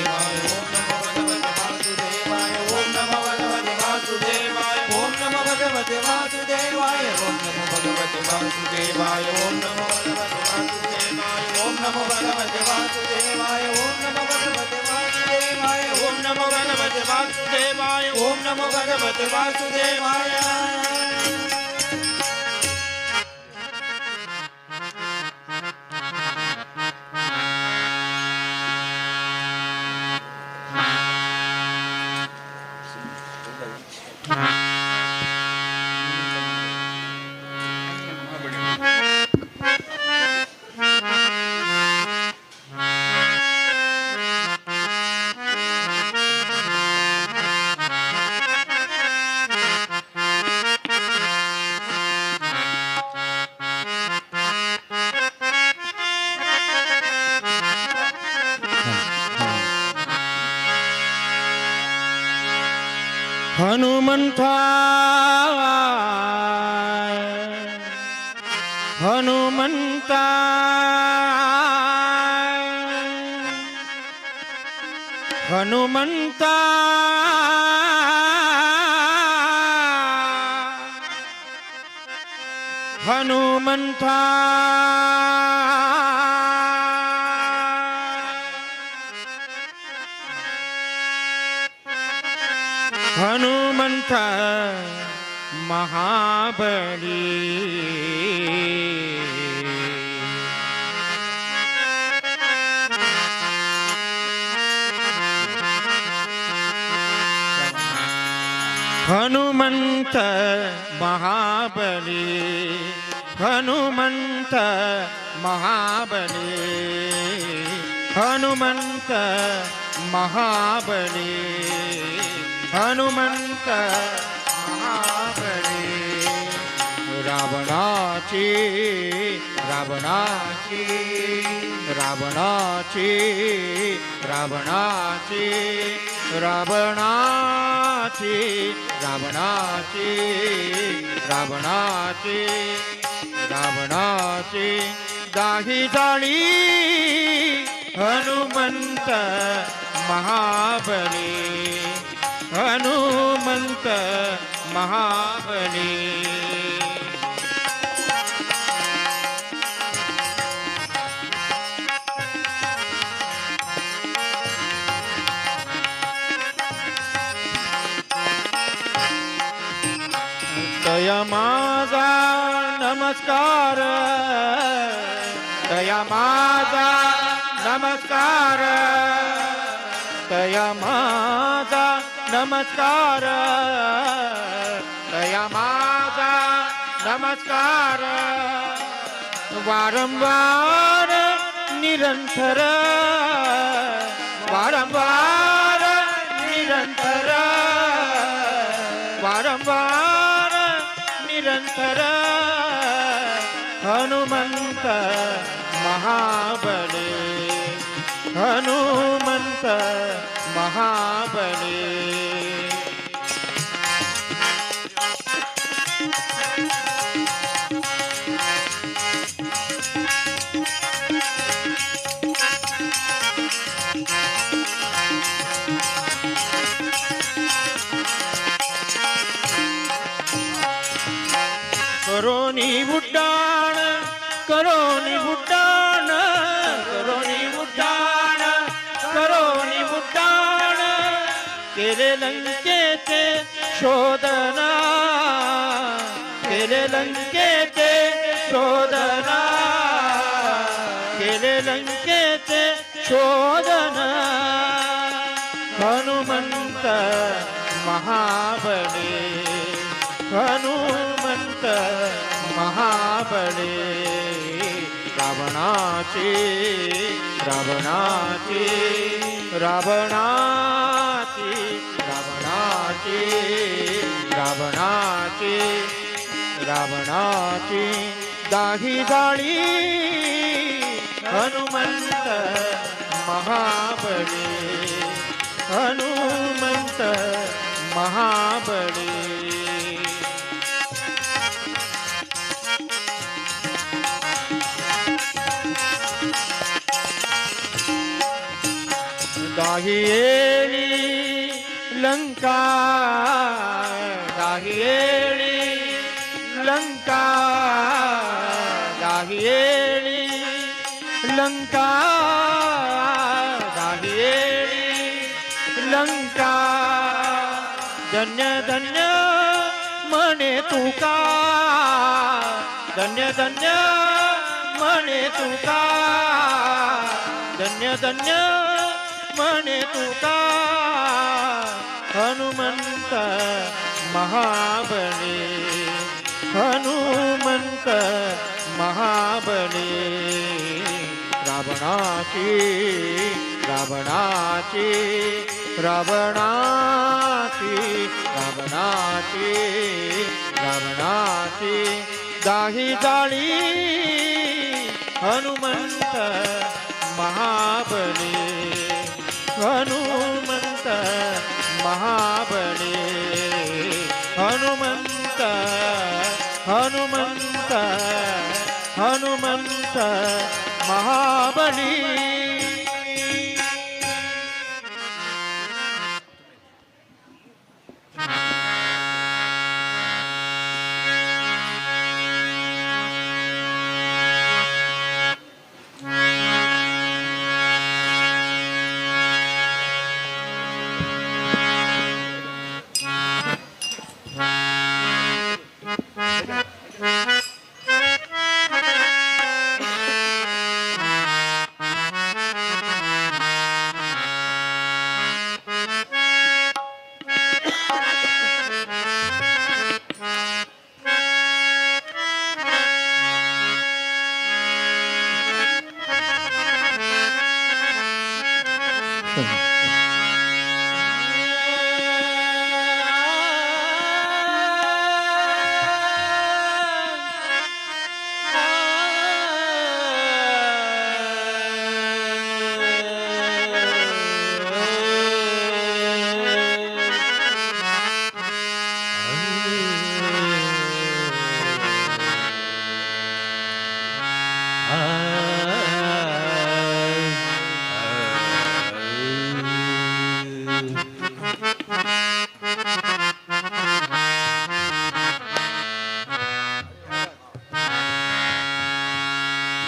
वासुदेवाय ॐ नमो भगवते वासुदेवाय ॐ नमो भगवते वासुदेवाय ॐ नमो भगवते वासुदेवाय ॐ नमो भगवते वासुदेवाय ॐ नमो भगवते वासुदेवाय ॐ नमो भगवते वासुदेवाय ॐ नमो भगवते वासुदेवाय ॐ नमो भगवते वासुदेवाय ॐ नमो भगवते वासुदेवाय हनुमंता हनुमंता हनुमंता हनुमंता हनुमंत महाबली हनुमंत महाबली हनुमंत महाबली हनुमंत महाबली हनुमंत महाबली रावणाची रावणाची रावणाची रावणाची रावणाची रावणाची रावणाची रावणाची दाही जाळी हनुमंत महाबली हनुमंत महाबली तया माझा नमस्कार तया माझा नमस्कार तया माझा नमस्कार तया माझा नमस्कार वारंवार
निरंतर वारंवार निरंतर वारंवार निरंतर हनुमंत महाबले हनुमंत महाबले करोनी उड्डाण करोनी उड्डाण करोनी उड्डाण करोनी उड्डाण केले लंकेचे शोधना केले लंकेचे शोधना केले लंकेचे शोधना हनुमंत महाबले हनुमंत महाबले रावणाचे रावणाचे रावणाचे रावणाचे रावणाचे रावणाचे दाही जाळी हनुमंत महाबले हनुमंत महाबले दाहियेळी लंका दाहियेळी लंका दाहियेळी लंका दाहियेळी लंका धन्य धन्य म्हणे तुका धन्य धन्य म्हणे तुका धन्य धन्य म्हणे तुका हनुमंत महाबले हनुमंत महाबले रावणाची रावणाची रावणाची रावणाची रावणाची दाही जाळी हनुमंत महाबले हनुमंत महाबले हनुमंत हनुमंत हनुमंत महाबली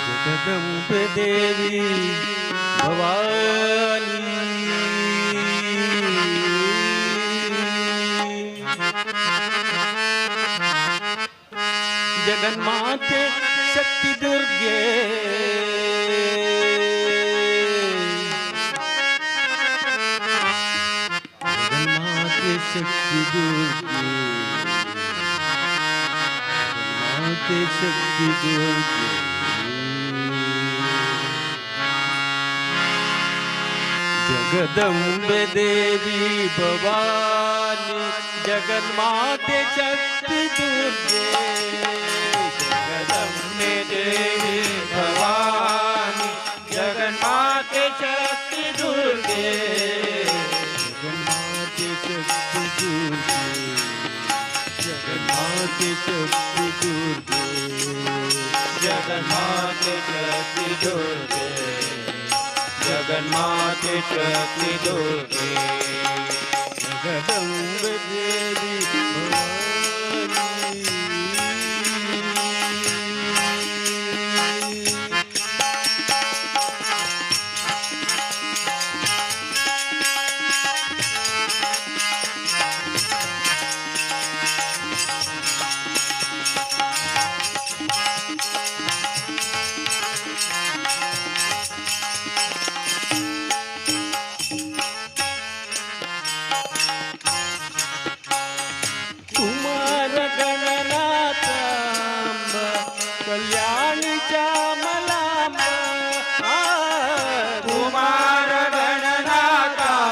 जगदंब देवी भवानी जगन्माते शक्ति दुर्गे जगन्माते शक्ति दुर्गे जगन्माते शक्ति दुर्गे जगदम्बे देवी भवानी जगन्माते शक्ति दुर्गे
जगदम्बे देवी भवानी जगन्माते शक्ति दुर्गे
जगन्माते शक्ति दुर्गे जगन्माते शक्ति दुर्गे
जगन्माते शक्ति दुर्गे जगन्माते शक्ति दुर्गे
जगदम्बे देवी भवानी कुमार गणनाथांब कल्याणी चामलांब
कुमार गणनाथांब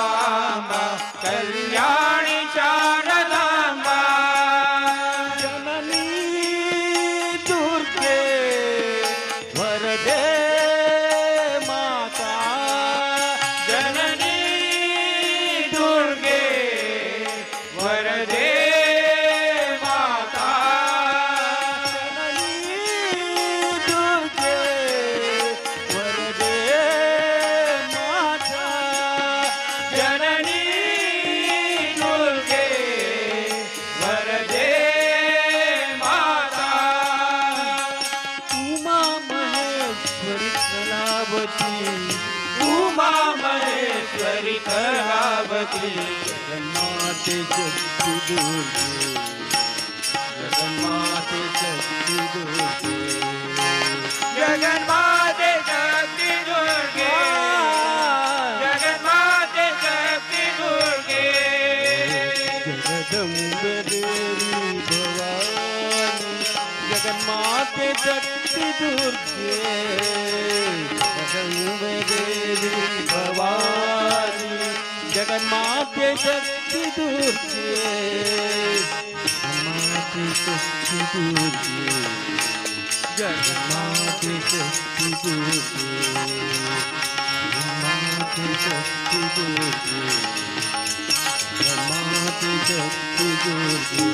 कल्याणी शारदांब
जननी दुर्गे वरदे माता
जननी दुर्गे वरदे माता
जननी दुर्गे वरदे माता
जननी दुर्गे वरदे माता
उमा महेश्वरी कलावती
उमा महेश्वरी कलावती
जगन्माते शक्ति दुर्गे जगन्माते शक्ति दुर्गे
जगन्माते शक्ति दुर्गे जगन्माते शक्ति दुर्गे
जगदम्बे देवी भवानी जगन्माते शक्ति दुर्गे जगदम्बे देवी भवानी जगन्माते शक्ति दुर्गे जगन्माते शक्ति दुर्गे जगन्माते शक्ति दुर्गे जगन्माते शक्ति दुर्गे जगन्माते शक्ति दुर्गे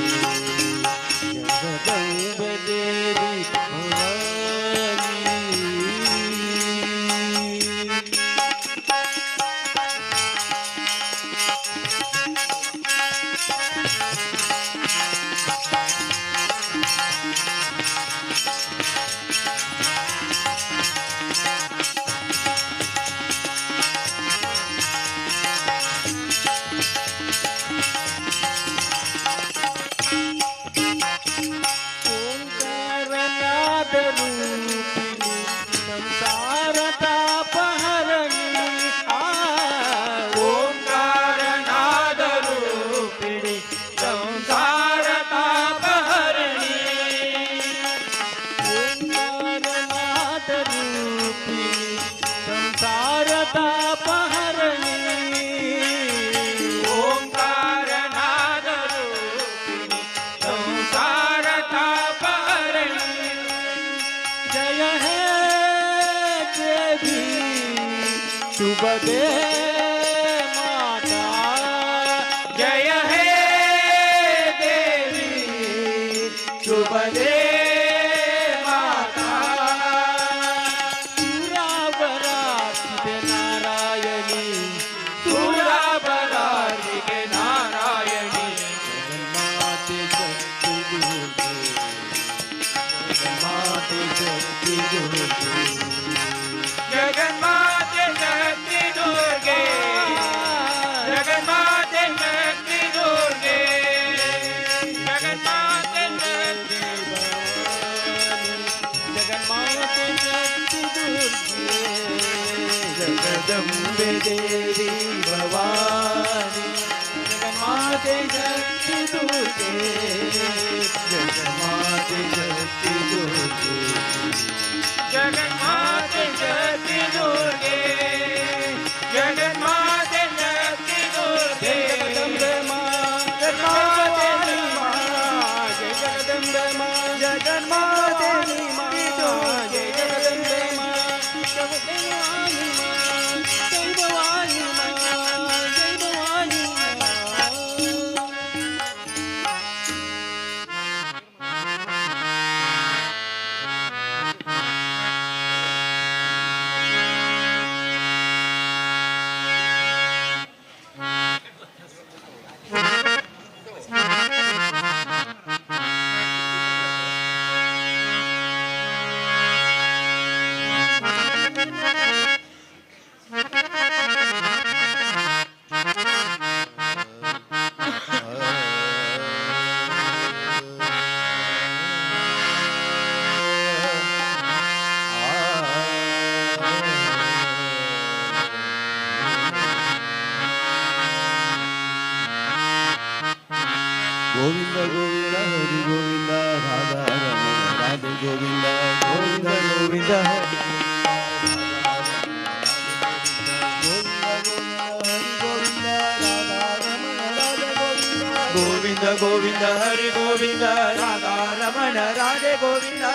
जगदम्बे देवी भवानी ओंकारनाद रूपिणी संसार तापहरणी
ओंकारनाद रूपिणी संसार तापहरणी
ओंकारनाद रूपिणी संसार तापहरणी
ओंकारनाद रूपिणी संसार तापहरणी
जय हे देवी शुभदे माता
जय हे देवी शुभदे माता
सुरावरासिते नारायणी
सुराबलारिगे नारायणी
जगन्माते शक्ति दुर्गे जगन्माते शक्ति दुर्गे
जगन्माते शक्ति दुर्गे जगन्माते शक्ति दुर्गे जगन्माते शक्ति
जगन्माते शक्ति दुर्गे जगदम्बे देवी भवानी जगन्माते शक्ति दुर्गे जगन्माते शक्ति दुर्गे
जगन्माते शक्ति दुर्गे जगन्माते
ಗೋವಿಂದ ಗೋವಿಂದ ಹರಿ ಗೋವಿಂದ ರಾಧಾ ರಮಣ ರಾಧೆ ಗೋವಿಂದ ಗೋವಿಂದ ಗೋವಿಂದ ಹರಿ
ಗೋವಿಂದ ಗೋವಿಂದ ಹರಿ ಗೋವಿಂದ ರಾಧಾ ರಮಣ ರಾಧೆ ಗೋವಿಂದ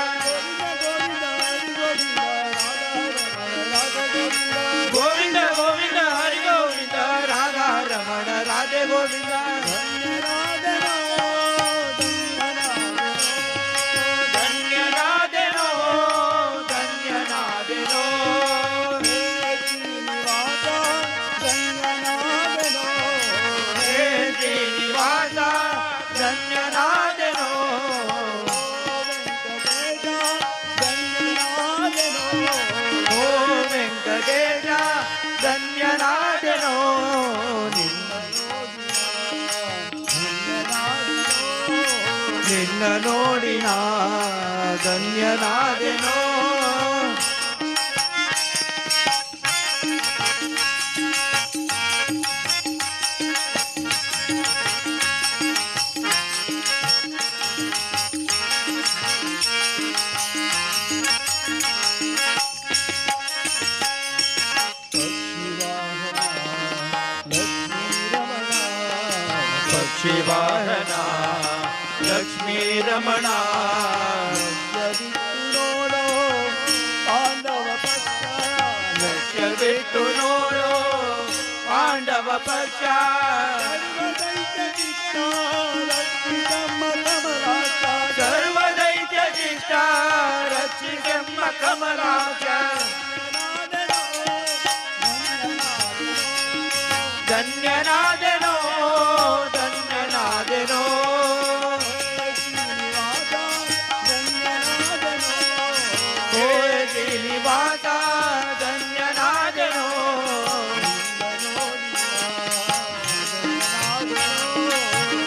ಗೋವಿಂದ ಗೋವಿಂದ ಹರಿ ಗೋವಿಂದ ರಾಧಾ ರಮಣ ರಾಧೆ ಗೋವಿಂದ ಧನ್ಯನಾದೆನೋ ಧನ್ಯನಾದೆನೋ ಹೇ ಶ್ರೀನಿವಾಸ ಧನ್ಯನಾದೆನೋ ಓ ವೆಂಕಟೇಶ ಧನ್ಯನಾದೆನೋ ನಿನ್ನ ನೋಡಿನ ಧನ್ಯನಾದೆನೋ ಪಕ್ಷಿ ವಾಹನ ಲಕ್ಷ್ಮೀ ರಮಣ ನೋಡೋ ಪಾಂಡವ ಪಕ್ಷ ಲಕ್ಷ್ಯ ಬಿಟ್ಟು ನೋಡೋ ಪಾಂಡವ ಪಕ್ಷ ಸರ್ವದೈತ್ಯ ಶಿಷ್ಟ ರಕ್ಷಿಸೆಮ್ಮ ಕಮಲಾಕ್ಷ ಧನ್ಯನಾದೆನೋ ಧನ್ಯನಾದೆನೋ ಹೇ ಶ್ರೀನಿವಾಸ ಧನ್ಯನಾದೆನೋ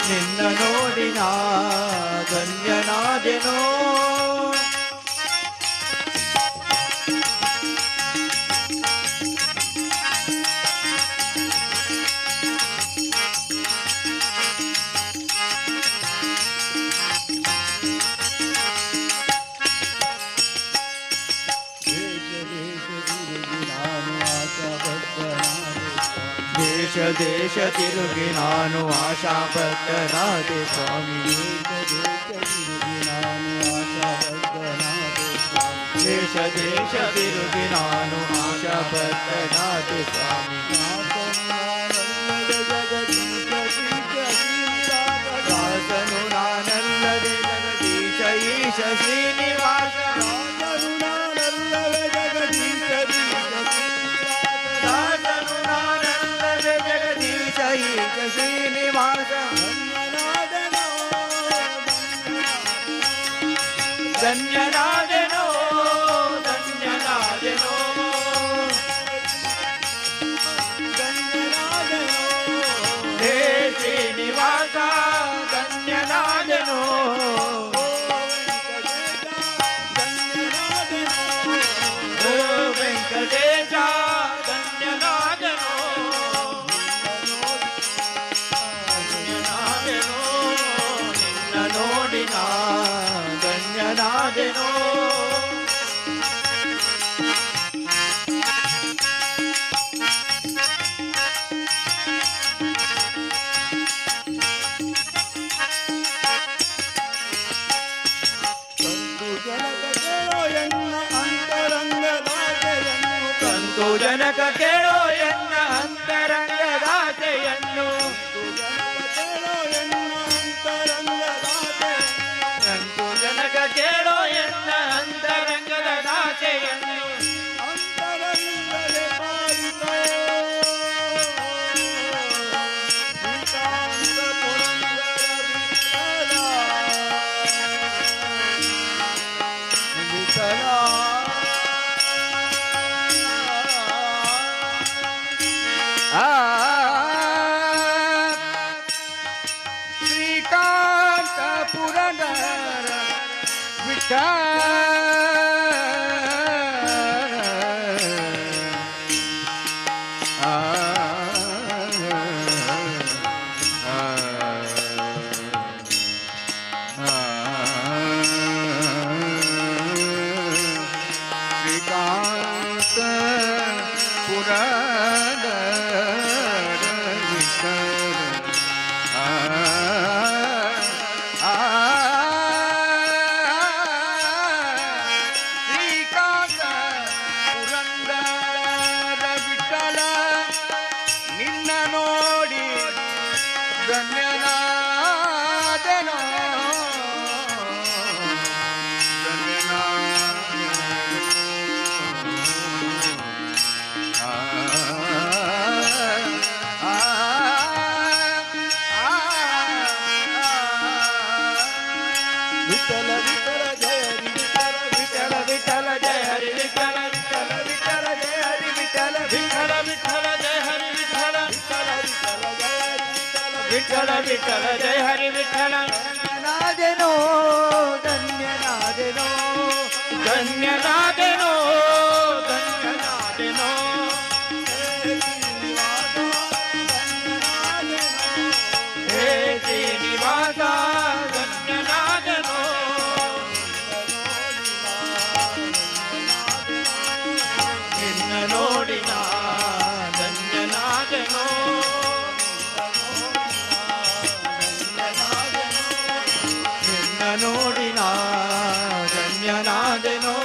ನಿನ್ನ ನೋಡಿನ ಧನ್ಯನಾದೆನೋ ದೇಶ ದೇಶ ತಿರುಗಿ ನಾನು ಆಶಾಬದ್ಧನಾದೆ ಸ್ವಾಮಿ ದೇಶ ದೇಶ ತಿರುಗಿ ನಾನು ಆಶಾಬದ್ಧನಾದೆ ಸ್ವಾಮಿ ದಾಸನು ನಾನಲ್ಲದೆ ಜಗದೀಶ ಈಶ ಶ್ರೀನಿವಾಸ ದಾಸನು ನಾನಲ್ಲದೆ ಜಗದೀಶ ಈಶ ಶ್ರೀನಿವಾಸ ಧನ್ಯನಾದೆನೋ ಧನ್ಯನಾದೆನೋ ಹೇ ಶ್ರೀನಿವಾಸ ಧನ್ಯನಾದೆನೋ ಓ ವೆಂಕಟೇಶ ಧನ್ಯನಾದೆನೋ ಧನ್ಯನಾದೆನೋ ನಿನ್ನ ನೋಡಿನ ಧನ್ಯನಾದೆನೋ ಕಂತು ಜನಕ ಕೇಳೋ ಎನ್ನ ಅಂತರಂಗದಾಸೆಯನ್ನು ಕಂತು ಜನಕ ಕೇಳೋ ಎನ್ನ ಅಂತರಂಗದ ದಾಸೆಯನ್ನು ಶ್ರೀಕಾಂತ ಪುರಂದರ ವಿಠಲ
श्रीकांत पुरंदर विठ्ठल ನಿನ್ನ ನೋಡಿ ಧನ್ಯನಾದೆನೋ
ವಿಠಲ ವಿಠಲ ಜಯ ಹರಿ ವಿಠಲ ವಿಠಲ ಜಯ ಹರಿ ವಿಠಲ ವಿಠಲ ವಿಠಲ ಜಯ ಹರಿ ವಿಠಲ
ವಿಠಲ ವಿಠಲ ಜಯ ಹರಿ ವಿಠಲ ವಿಠಲ ವಿಠಲ ಜಯ ಹರಿ ವಿಠಲ
ಧನ್ಯನಾದೆನೋ ಧನ್ಯನಾದೆನೋ
ಧನ್ಯನಾದೆನೋ ಧನ್ಯನಾದೆನೋ ಹೇ ಶ್ರೀನಿವಾಸ ಧನ್ಯನಾದೆನೋ ನಿನ್ನ ನೋಡಿನ ಧನ್ಯನಾದೆನೋ ನಿನ್ನ ನೋಡಿನ ಧನ್ಯನಾದೆನೋ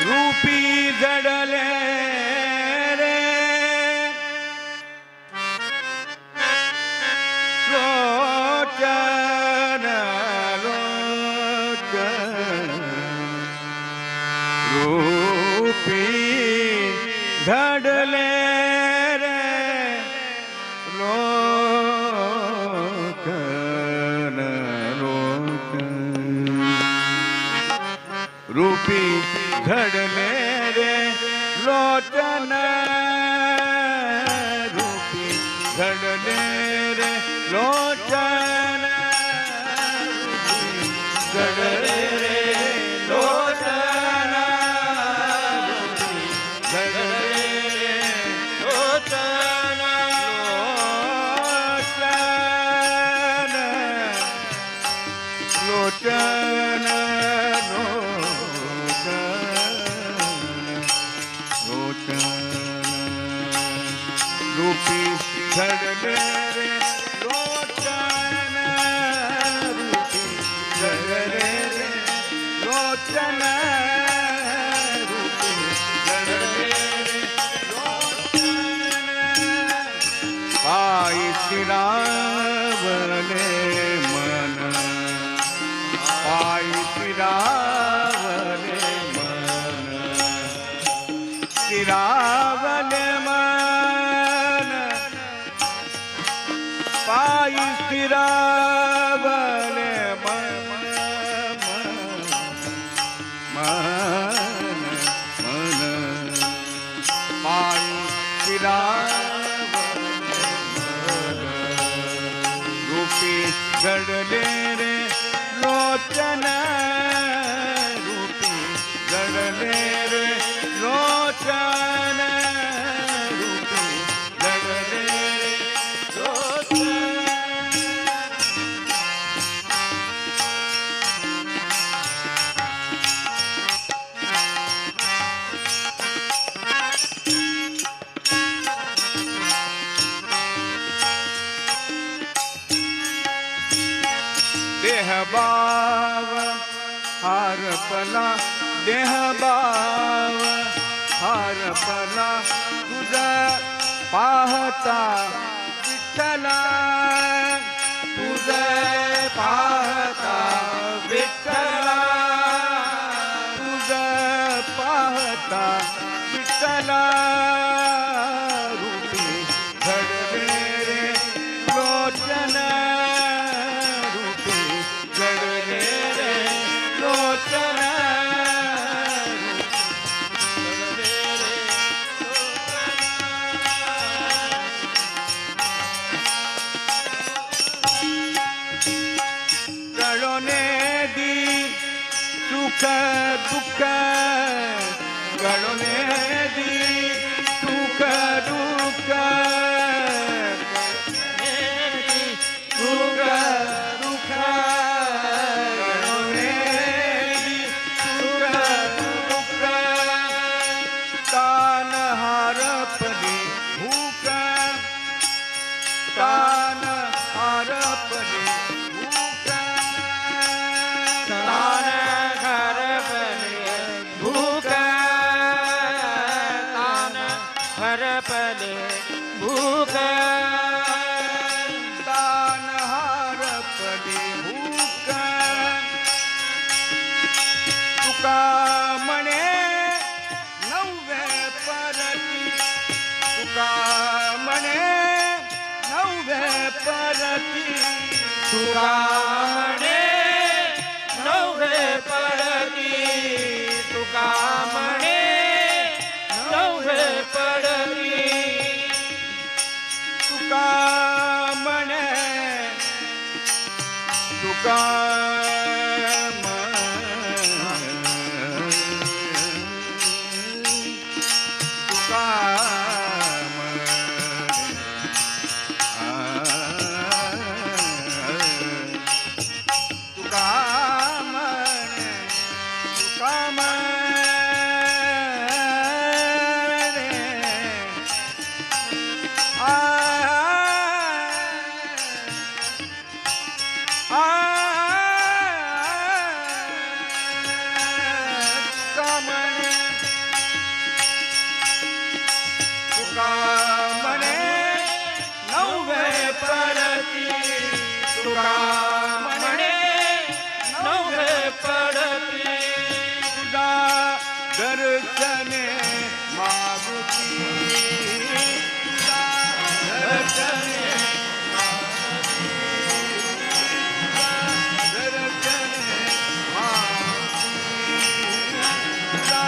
रूपी जडले रे लोचन लोचन रूपी जडले रे लोचन लोचन रूपी घडले रे लोचन रूपी घडले रे लोचन घडले रे लोचन घडले रे लोचन लोचन रूपी घडले रे लोचन रूपी घडले रे लोचन रूपी घडले रे लोचन पायी फिरावले मन पायी फिरावले मन फिरावले मन पायी फिरावले मन मन मन पायी फिरावले मन रूपी घडले रे लोचन रूपी घडले रे लोचन रूपी घडले रे लोचन देह बाव हारपला देह बाव हारपला तुझा पाहता विठ्ठला तुझा पाहता विठ्ठला तुझा पाहता विठ्ठला रूपी घडले रे लोचन रूपी घडले रे लोचन दुःख गळोने दी सुख दुःख सुख दुःख गळोने दी सुख दुःख तान हारपली भूक तान हारपली भूक
तान हरपले भूक तान हरपले भूक
तान हारपली भूक तुका म्हणे नव्हे परती तुका म्हणे नव्हे परती
तुका म्हणे नव्हे पडती तुका म्हणे नव्हे पडती
तुका म्हणे तुका तुका तुका म्हणे तुका म्हणे तुका म्हणे नव्हे परती
तुका म्हणे नव्हे पडती
तुझा दर्शने मागुती तुझा दर्शने दर्शने मागुती तुझा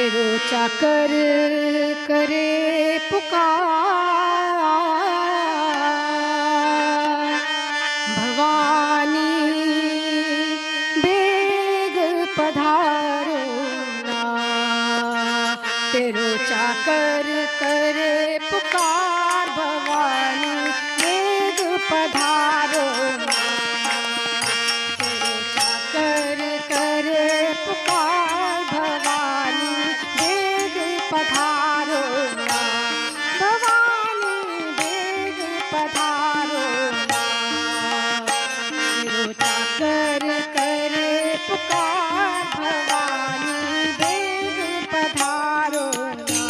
तेरो चाकर करे पुकार भवानी बेग पधारो ना तेरो चाकर करे पुकार भवानी बेग पधारो ना तेरो चाकर करे पुकार भवानी बेग पधारो ना भवानी बेग पधारो ना तेरो चाकर करे पुकार भवानी बेग पधारो ना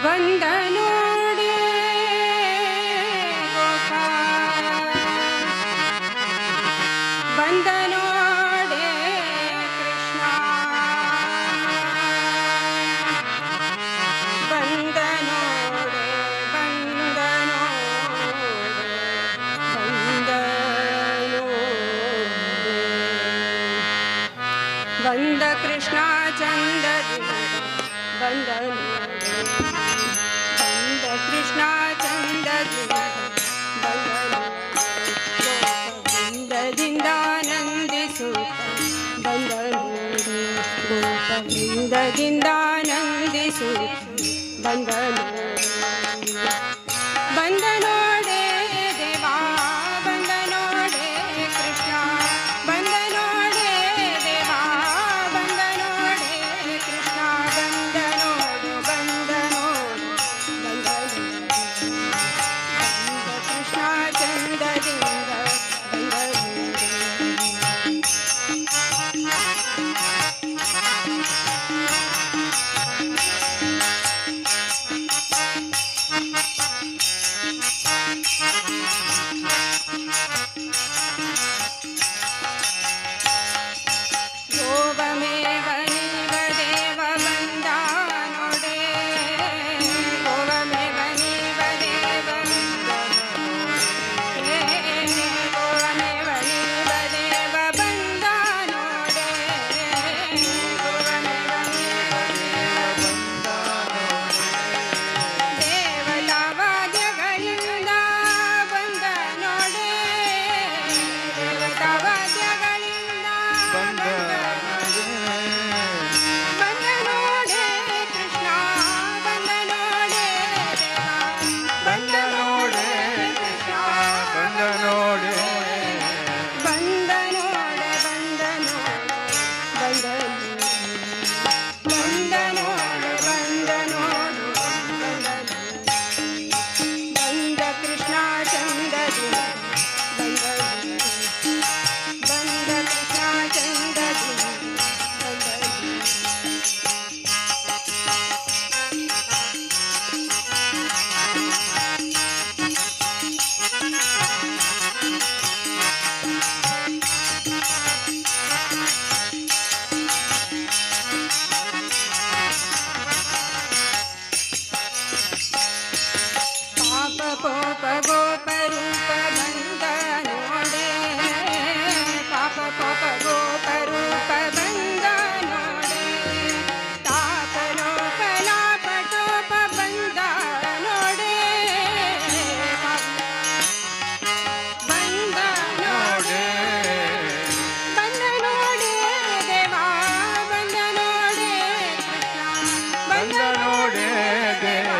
ಬಂದ ನೋಡಿ ಗೋಪಾಲ ಬಂದ ನೋಡೆ ಕೃಷ್ಣ ಬಂದ ನೋಡೆ ಬಂದ ನೋಡೆ ಬಂದ ನೋಡೆ ಬಂದ ಕೃಷ್ಣ ಚಂದದಿಂದ ಬಂದ ನೋಡೆ ಬಂದ ಕೃಷ್ಣ ಚಂದದಿಂದ ಬಂದ ಗೋಪವೃಂದದಿಂದ ಆನಂದಿಸುತ್ತ ಬಂದ ನೋಡಿ ಗೋಪವೃಂದದಿಂದ ಆನಂದಿಸುತ್ತ ಬಂದ ನೋಡಿ ಬಂದ ನೋಡೆ ದೇವಾ ಬಂದ ನೋಡೆ ಕೃಷ್ಣ ಬಂದ ನೋಡೆ ದೇವಾ ಬಂದ ನೋಡೆ ಕೃಷ್ಣ ಬಂದ ನೋಡು ಬಂದ ನೋಡು ಬಂದ ನೋಡು ಬಂದ ಕೃಷ್ಣ ಚಂದದಿಂದ ಬಂದ ನೋಡು ಗೋವಮೇವ ನೀವ ದೇವ ಬಂದ ನೋಡೆ ಗೋವಮೇವ ನೀವ ದೇವ ಗೋವಮೇವ ನೀವ ದೇವ ಬಂದ ನೋಡೆ ಗೋವಮೇವ ನೀವ ದೇವ ದೇವತಾವಾದ್ಯಗಳಿಂದ ಬಂದ ನೋಡೆ ದೇವತಾವಾದ್ಯಗಳಿಂದ ಬಂದ ಬಂದ ನೋಡೆ ಕೃಷ್ಣ ಬಂದ ನೋಡೆ ದೇವ ಬಂದ ನೋಡೆ ಕೃಷ್ಣ
ಬಂದ ನೋಡೆ
ಬಂದ ನೋಡೆ ಬಂದ ನೋಡೆ ಬಂದ ನೋಡೆ ಬಂದ ನೋಡು ಬಂದ ಬಂದ ಕೃಷ್ಣ ಚಂದದಿಂದ ಬಂದ ಬಂದ ಕೃಷ್ಣ ಚಂದದಿಂದ ಬಂದ ಪಾಪ ಕೋಪ ಗೋಪ ರೂಪ ಬಂದ ನೋಡೆ ಪಾಪ ಕೋಪ ಗೋಪ ರೂಪ ಬಂದ ನೋಡೆ ತಾಪ ಲೋಪ ಲಾಪ ಟೋಪ ಬಂದ ನೋಡೆ ಬಂದ ನೋಡೆ ಬಂದ ನೋಡೆ ದೇವಾ ಬಂದ ನೋಡೆ ಕೃಷ್ಣ
ಬಂದ ನೋಡೆ ದೇವ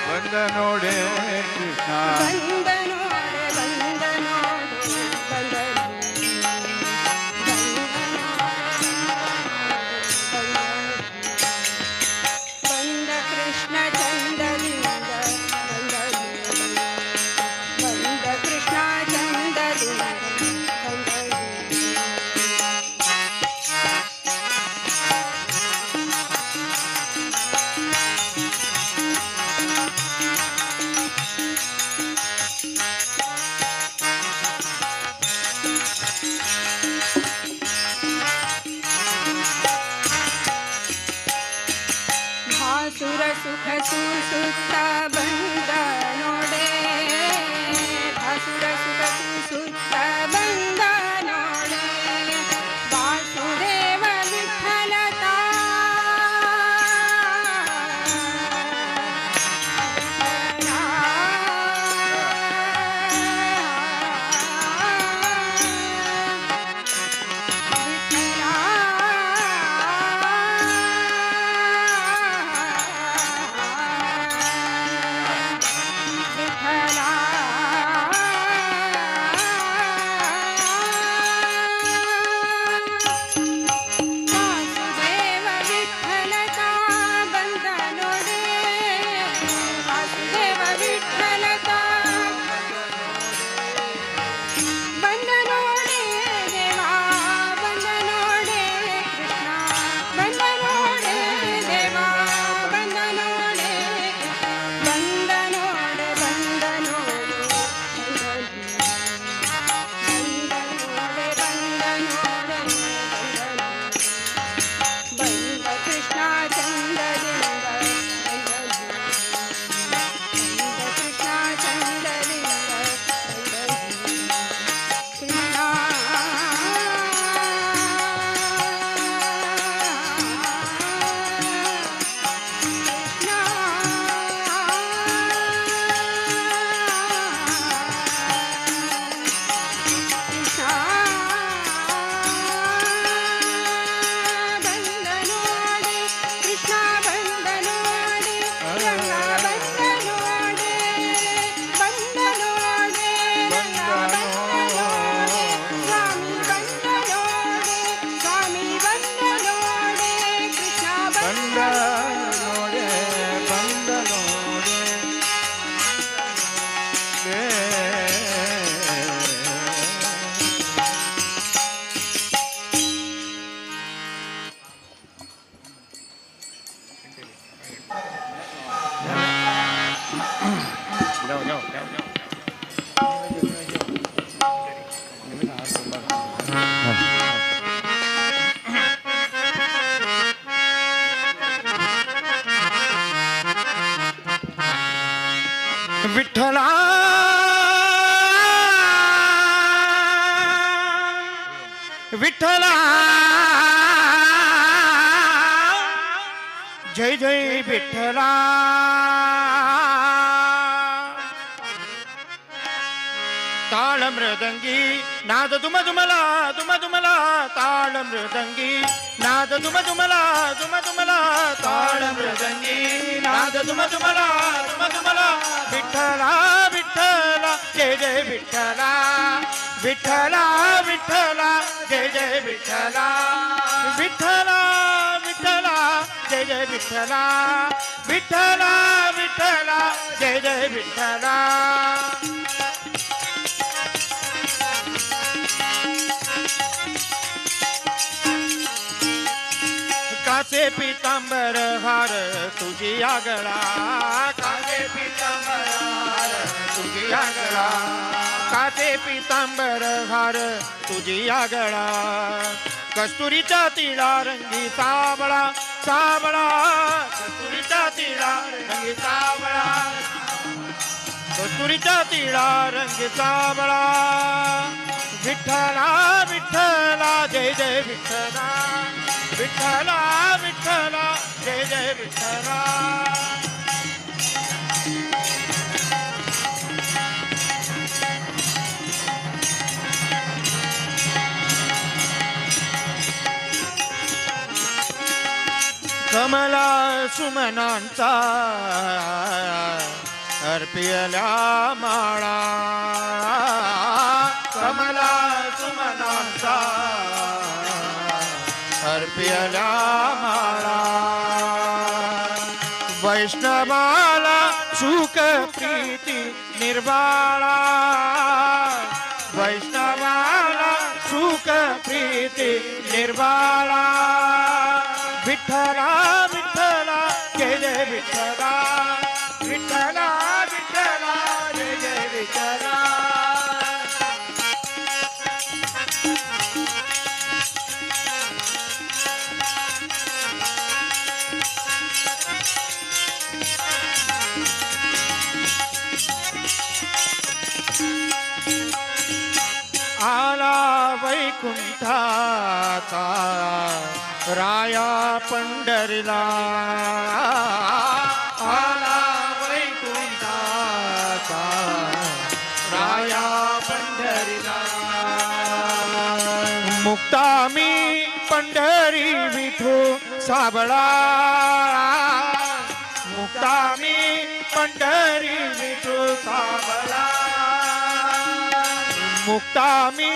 ಬಂದ ನೋಡೆ ಕೃಷ್ಣ
ಬಂದ ನೋಡೆ ಬಂದ ನೋಡು ಬಂದ ಬಂದ ಕೃಷ್ಣ ಚಂದದಿಂದ ಬಂದ ಬಂದ ಕೃಷ್ಣ ಚಂದದಿಂದ ಬಂದ ಭಾಸುರ ಸುಖ ಸುತ್ತ ಬಂದ ನೋಡೆ ಭಾಸುರ ಸುಖ ಸುತ್ತ ಬಂದ ನೋಡೆ ವಾಸುದೇವ ವಿಠಲತಾ ವಿಠಲ
विठ्ठला विठ्ठला जय जय विठ्ठला ताळ मृदंगी नाद दुम दुमला ताळ मृदंगी नाद दुम दुमला ताळ मृदंगी नाद दुम दुमला विठ्ठला विठ्ठला जय जय विठ्ठला विठ्ठला विठ्ठला जय जय विठ्ठला विठ्ठला विठ्ठला जय जय विठ्ठला विठ्ठला विठ्ठला जय जय विठ्ठला काचे पितांबर हार तुझी आगळा काचे पितांबर हार तुझी आगळा काचे पितांबर हार तुझी आगळा कस्तुरीचा तिळा रंगी सावळा सावळा कस्तुरीचा तिळा रंगी सावळा कस्तुरीचा तिळा रंगी सावळा विठ्ठला विठ्ठला जय जय विठ्ठला विठ्ठला विठ्ठला जय जय विठ्ठला कमला सुमनांचा अर्पियल्या माळा कमला सुमनांचा अर्पियल्या माळा वैष्णवाला सुख प्रीती निर्वाळा वैष्णवाला सुख प्रीती निर्वाळा विठ्ठला विठ्ठला जय जय विठ्ठला विठ्ठला विठ्ठला जय जय विठ्ठला आला वैकुंठाचा राया पंढरीला आला वैकुंठाचा राया पंढरीला मुक्तामी पंढरी विठू साबळा मुक्तामी पंढरी विठू साबळा मुक्तामी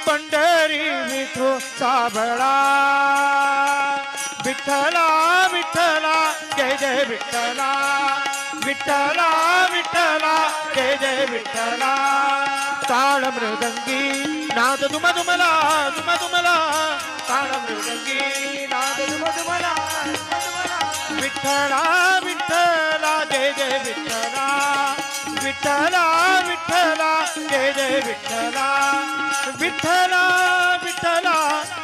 पंढरी विठू साबळा विठ्ठला विठ्ठला जय जय विठ्ठला विठ्ठला विठ्ठला जय जय विठ्ठला ताळ मृदंगी नाद दुम दुमला ताळ मृदंगी नाद दुम दुमला विठ्ठला विठ्ठला जय जय विठ्ठला विठ्ठला विठ्ठला जय जय विठ्ठला विठ्ठला विठ्ठला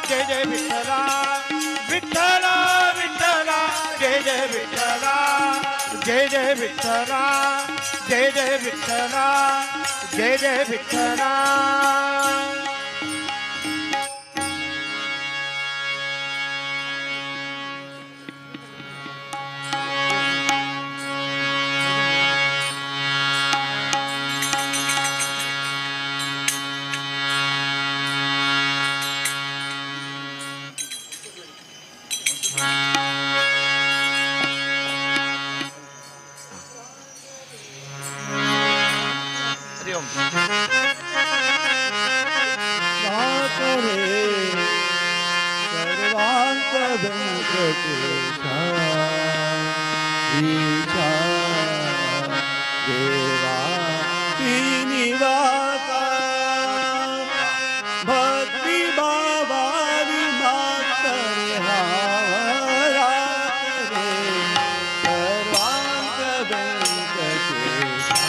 जय जय विठ्ठला विठ्ठला विठ्ठला जय जय विठ्ठला जय जय विठ्ठला जय जय विठ्ठला जय जय विठ्ठला
सर्वांत व्यंकटेशा ईशा देवा निवासा भक्ती बाबारी मातरे हारा रे सर्वांत व्यंकटेशा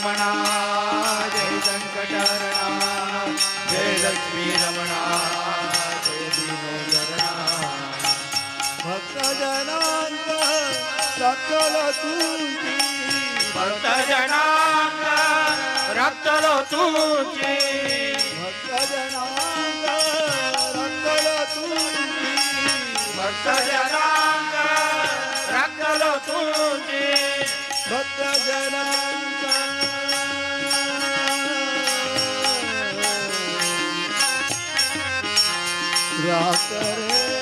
वेंकटरमणा जय संकटहरणा जय लक्ष्मी रमणा जय दीनोद्धरणा
भक्तजनांत रक्षल तुझी
भक्तजनांग रक्तलो तुझी
भक्तजनांत रक्षल तुझी
भक्तजनांग रक्तलो तुझी
भक्तजनांत राख रे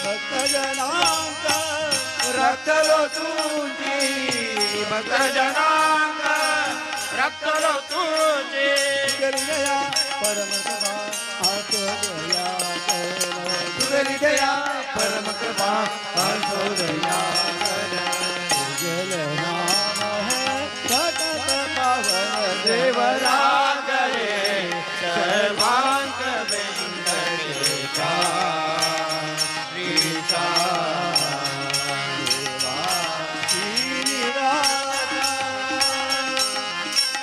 भक्तजनांत
रक्तलो तुझी भक्तजनांग रक्तलो तुझी
गया परम कृपा हाथ गया
तुगरी दया परम कृपा हर्षो दया
जल नाम है सतत पावन
देवरा करे सर्वांग वेंकटेशा श्रीशा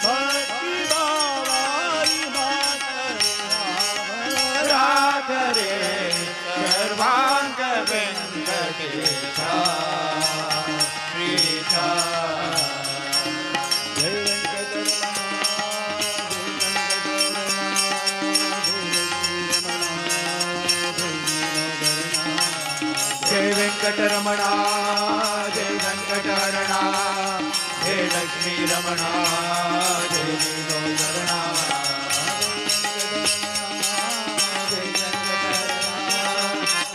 भक्ति बाबाई
राधरे सर्वांग वेंकटेशा श्रीशा जय वेंकटरमणा जय वेंकटरमणा जय लक्ष्मी रमणा जय दीनोद्धरणा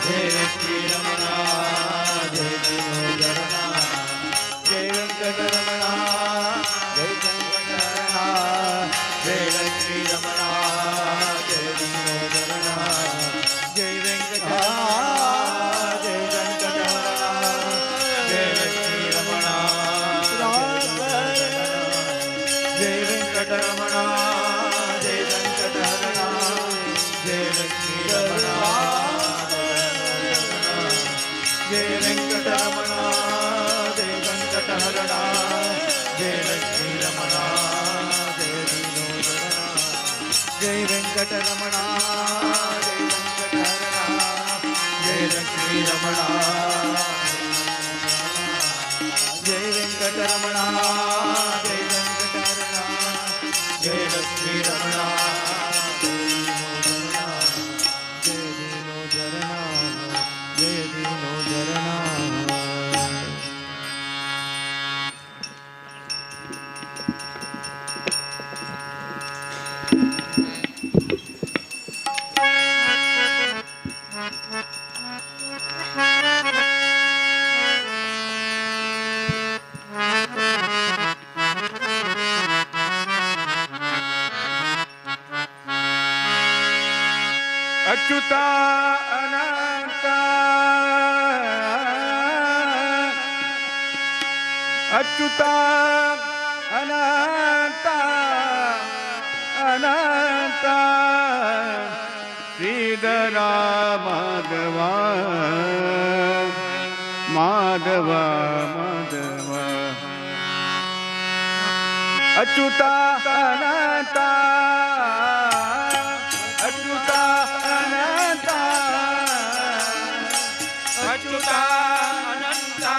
जय लक्ष्मी रमणा जय दीनोद्धरणा जय वेंकटरमणा जय वेंकटरमणा जय लक्ष्मी रमणा जय दीनोद्धरणा जय वेंकटरमणा रमणा जय वेंकटरमणा जय लक्ष्मी रमणा जय वेंकटरमणा जय वेंकटरमणा जय लक्ष्मी रमणा जय दीनोद्धरणा जय वेंकटरमणा जय वेंकटरमणा जय लक्ष्मी रमणा जय वेंकटरमणा जय वेंकटरमणा जय लक्ष्मी रमणा जय दीनोद्धरणा जय दीनोद्धरणा
अच्युता अनंता अच्युता अनंता अनंता श्रीधरा माधवा माधवा माधवा अच्युता अनंता अच्युता अनंता
अच्युता अनंता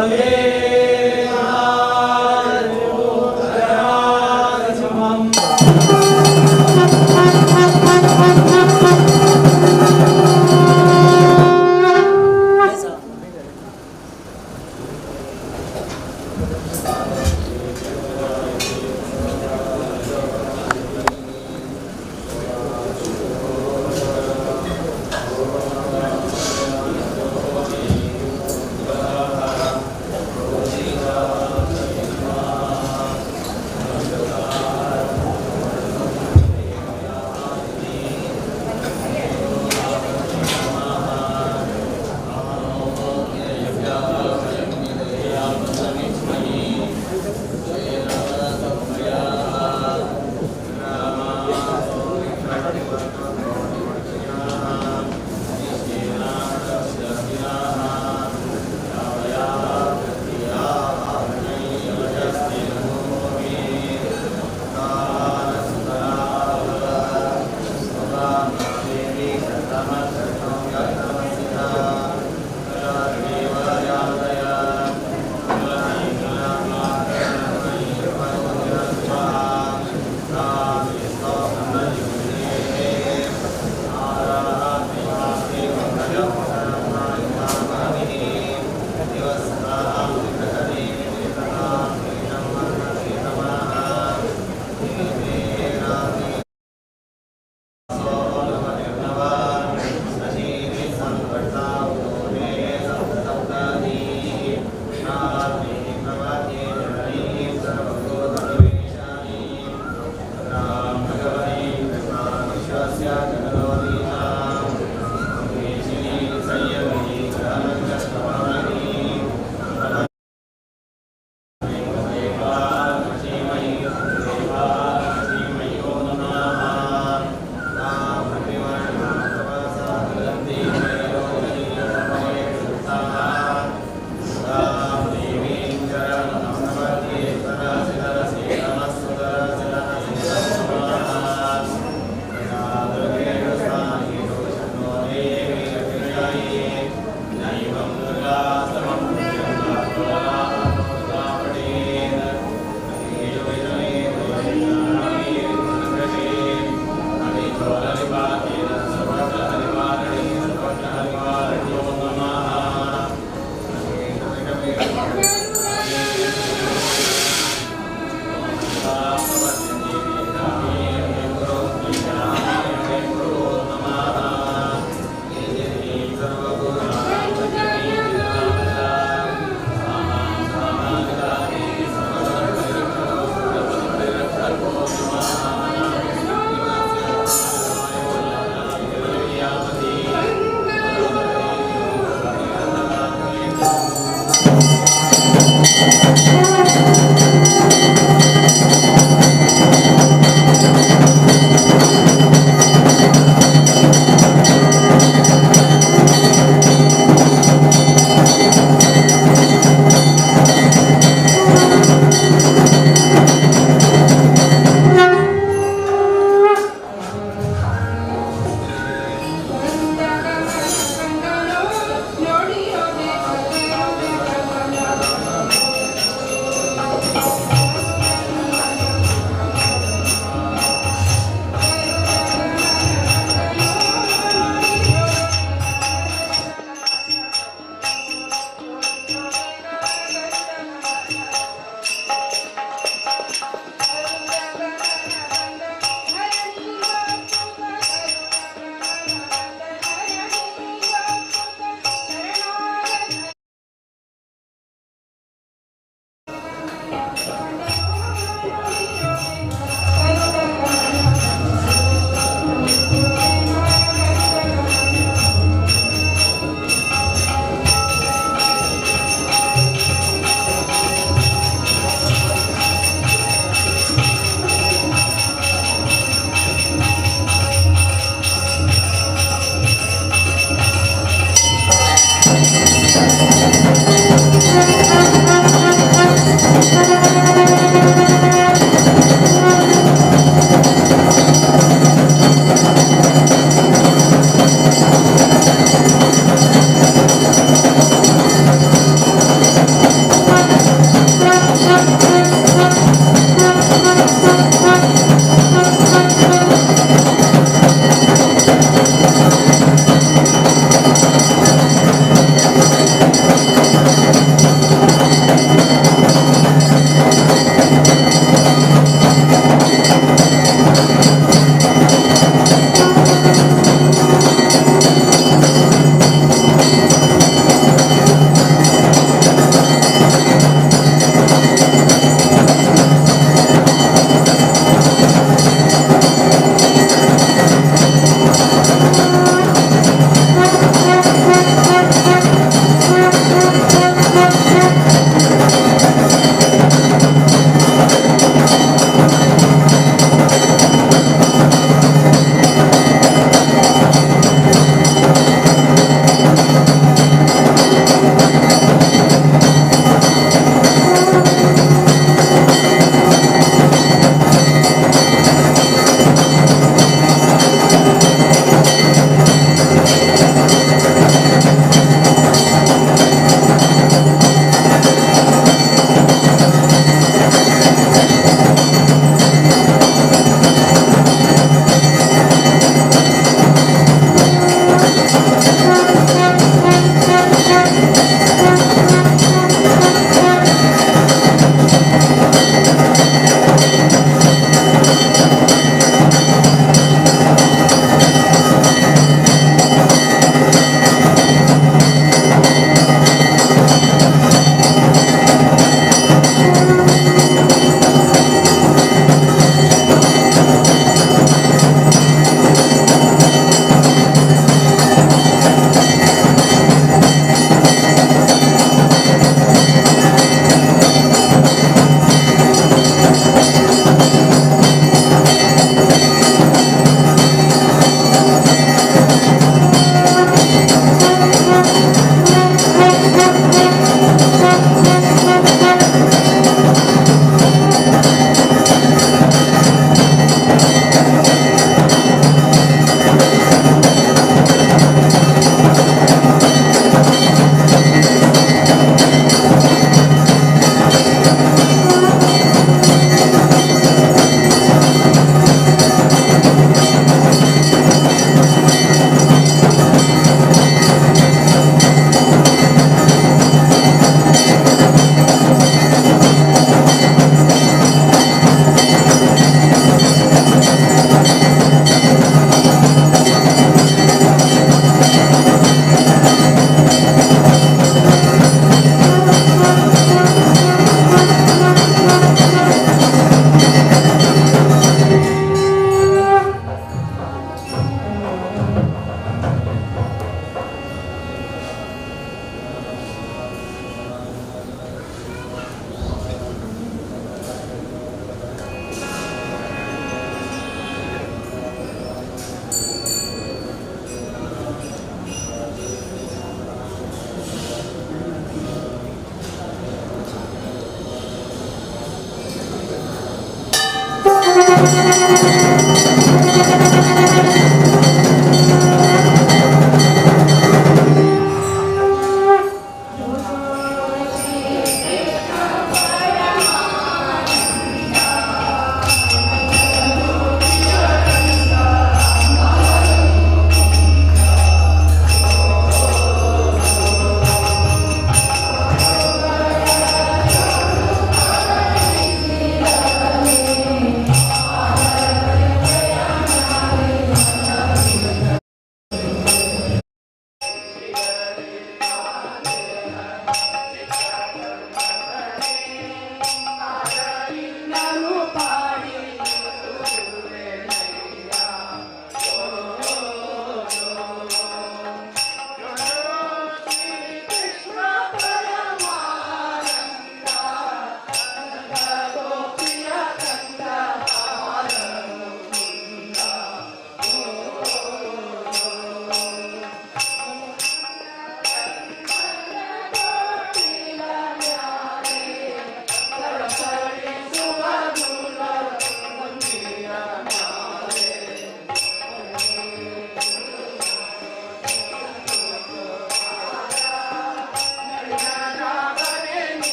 वन्दे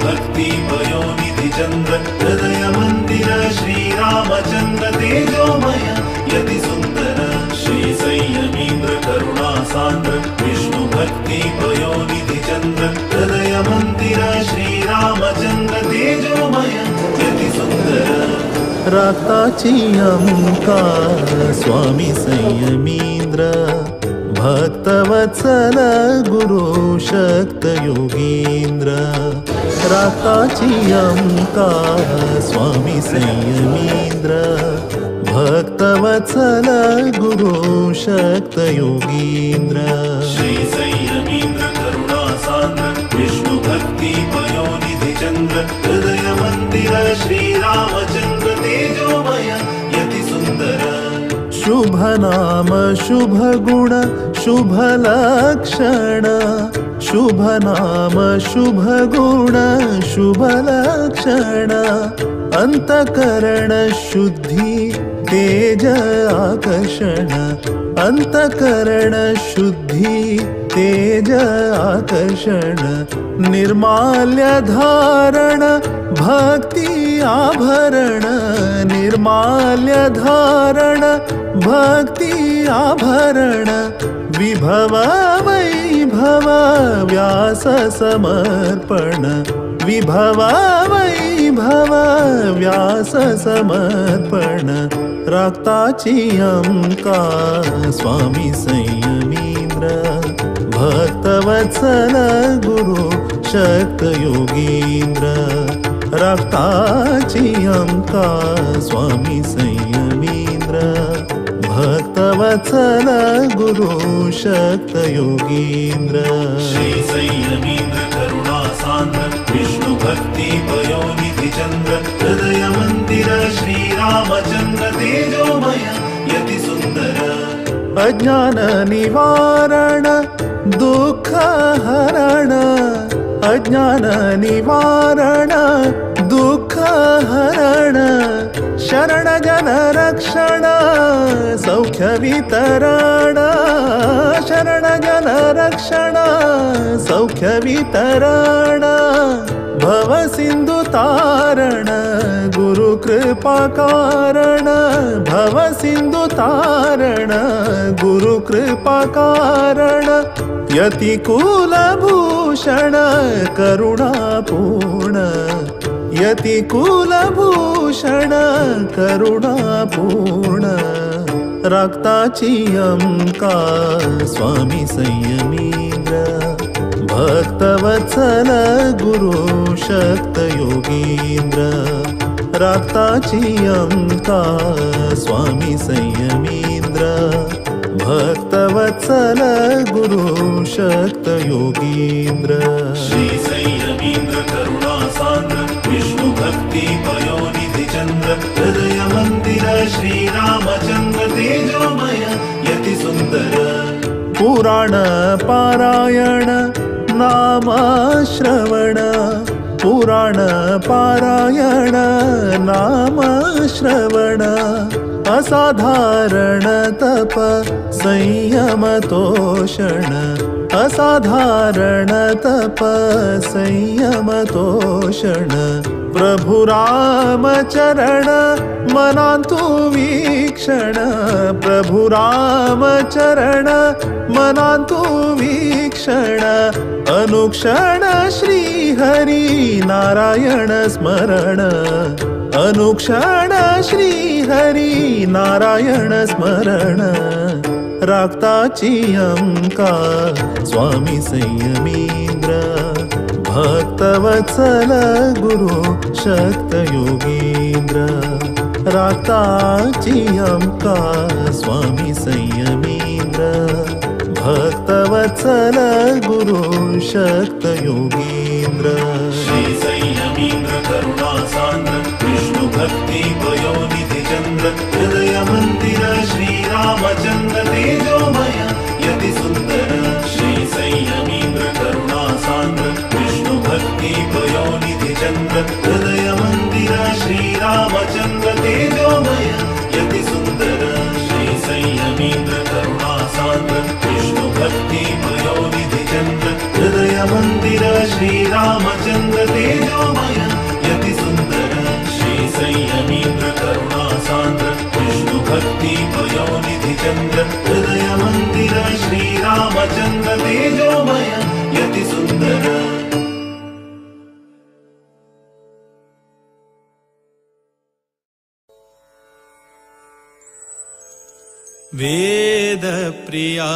भक्ती पयोनिधि चंद्र हृदय मंदिर श्रीरामचंद्र तेजोमय यति सुंदर श्री संयमींद्र करुणा सांद्र विष्णु भक्ती पयोनिधि चंद्र हृदय मंदिर श्रीरामचंद्र तेजोमय यति सुंदर राताची अंकार स्वामी संयमींद्र भक्तवत्सल गुरु शक्त योगींद्र राताची अंकार स्वामी संयमींद्र भक्तवत्सल गुरु शक्त योगींद्र श्री संयमींद्र करुणा सांद्र विष्णु भक्ती पयोनिधि चंद्र हृदय मंदिर श्रीरामचंद्र तेजोमय यति सुंदर शुभ नाम शुभ गुण शुभ लक्षण शुभ नाम शुभ गुण शुभ लक्षण अंतकरण शुद्धि तेज आकर्षण अंतकरण शुद्धि तेज आकर्षण निर्माल्य धारण भक्ति आभरण निर्माल्य धारण भक्ति आभरण विभव वैभव व्यास समर्पण विभव वैभव व्यास समर्पण राक्ताची अंकार स्वामी संयमींद्र भक्तवत्सल गुरु शक्त योगींद्र राक्ताची अंकार स्वामी संयमींद्र भक्तवत्सल गुरु शक्त योगींद्र श्री संयमींद्र करुणा सांद्र विष्णु भक्ती पयोनिधि चंद्र हृदय मंदिर श्रीरामचंद्र तेजोमय यति सुंदर अज्ञान निवारण दुःख हरण अज्ञान निवारण दुःख हरण शरण जन रक्षण सौख्य वितरण शरण जन रक्षण सौख्य वितरण भव सिंधु तारण गुरु कृपा कारण भव सिंधु तारण गुरु कृपा कारण यति कुलभूषण करुणापूर्ण यति कुलभूषण करुणापूर्ण रक्ताची अंकार स्वामी संयमींद्र भक्तवत्सल गुरु शक्त योगींद्र रक्ताची अंकार स्वामी संयमींद्र भक्तवत्सल गुरु शक्त योगींद्र श्री संयमींद्र करुणा सांद्र विष्णु भक्ती पयोनिधि चंद्र हृदय मंदिर श्रीरामचंद्र तेजोमय यति सुंदर पुराण पारायण नाम श्रवण पुराण पारायण नाम श्रवण असाधारण तप संयम तोषण असाधारण तप संयम तोषण प्रभु राम चरण मनांतु वीक्षण प्रभु राम चरण मनांतु वीक्षण अनुक्षण श्री हरी नारायण स्मरण अनुक्षण श्री हरी नारायण स्मरण राक्ताची अंकार स्वामी संयमींद्र भक्तवत्सल गुरु शक्त योगींद्र राक्ताची अंकार स्वामी संयमींद्र भक्तवत्सल गुरु शक्त योगींद्र श्री संयमींद्र करुणा सांद्र विष्णु भक्ती पयोनिधि चंद्र हृदय मंदिर श्रीरामचंद्र तेजोमय यति सुंदर श्री संयमींद्र करुणा सांद्र विष्णु भक्ती पयोनिधि चंद्र हृदय मंदिर श्रीरामचंद्र तेजोमय यति सुंदर श्री संयमींद्र करुणा सांद्र विष्णु भक्ती पयोनिधि चंद्र हृदय मंदिर श्रीरामचंद्र तेजोमय यति सुन्दर श्री संयमीन्द्र करुणा सान्द्र विष्णु भक्ति पयोनिधि चन्द्र हृदय मन्दिर श्रीरामचन्द्र तेजोमय यति सुन्दर
वेद प्रिया